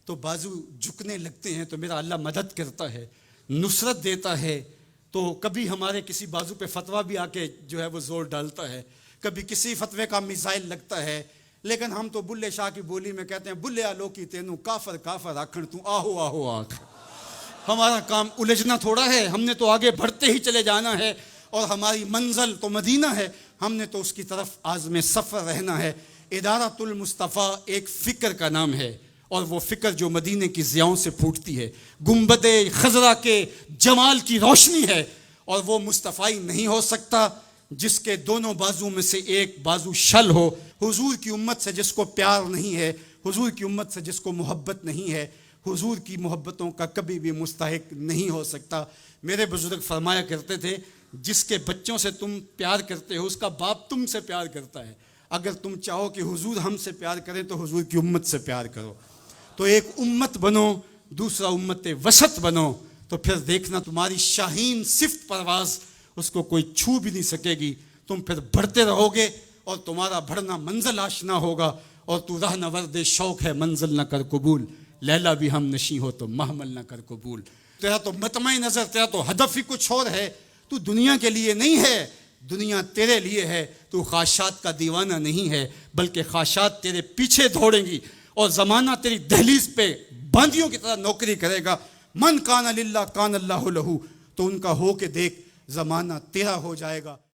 تو بازو جھکنے لگتے ہیں، تو میرا اللہ مدد کرتا ہے، نصرت دیتا ہے۔ تو کبھی ہمارے کسی بازو پہ فتویٰ بھی آ کے جو ہے وہ زور ڈالتا ہے، کبھی کسی فتوے کا میزائل لگتا ہے، لیکن ہم تو بلے شاہ کی بولی میں کہتے ہیں بلے آلو کی تینوں کافر کافر آکھن تو آہو آہو آکھ۔ ہمارا کام الجھنا تھوڑا ہے، ہم نے تو آگے بڑھتے ہی چلے جانا ہے، اور ہماری منزل تو مدینہ ہے، ہم نے تو اس کی طرف عازم سفر رہنا ہے۔ ادارت المصطفیٰ ایک فکر کا نام ہے، اور وہ فکر جو مدینے کی ضیاؤں سے پھوٹتی ہے، گنبد خضرا کے جمال کی روشنی ہے، اور وہ مصطفی نہیں ہو سکتا جس کے دونوں بازو میں سے ایک بازو شل ہو۔ حضور کی امت سے جس کو پیار نہیں ہے، حضور کی امت سے جس کو محبت نہیں ہے، حضور کی محبتوں کا کبھی بھی مستحق نہیں ہو سکتا۔ میرے بزرگ فرمایا کرتے تھے جس کے بچوں سے تم پیار کرتے ہو اس کا باپ تم سے پیار کرتا ہے۔ اگر تم چاہو کہ حضور ہم سے پیار کریں تو حضور کی امت سے پیار کرو۔ تو ایک امت بنو، دوسرا امت وسط بنو، تو پھر دیکھنا تمہاری شاہین صفت پرواز اس کو کوئی چھو بھی نہیں سکے گی۔ تم پھر بڑھتے رہو گے اور تمہارا بڑھنا منزل آشنا ہوگا، اور تو راہ نورد شوق ہے منزل نہ کر قبول، لیلا بھی ہم نشیں ہو تو محمل نہ کر قبول۔ تیرا تو مطمع نظر، تیرا تو ہدف ہی کچھ اور ہے، تو دنیا کے لیے نہیں ہے، دنیا تیرے لیے ہے، تو خواہشات کا دیوانہ نہیں ہے، بلکہ خواہشات تیرے پیچھے دوڑیں گی اور زمانہ تیری دہلیز پہ باندیوں کی طرح نوکری کرے گا۔ من کان للہ کان اللہ لہو، تو ان کا ہو کے دیکھ، زمانہ تیرا ہو جائے گا۔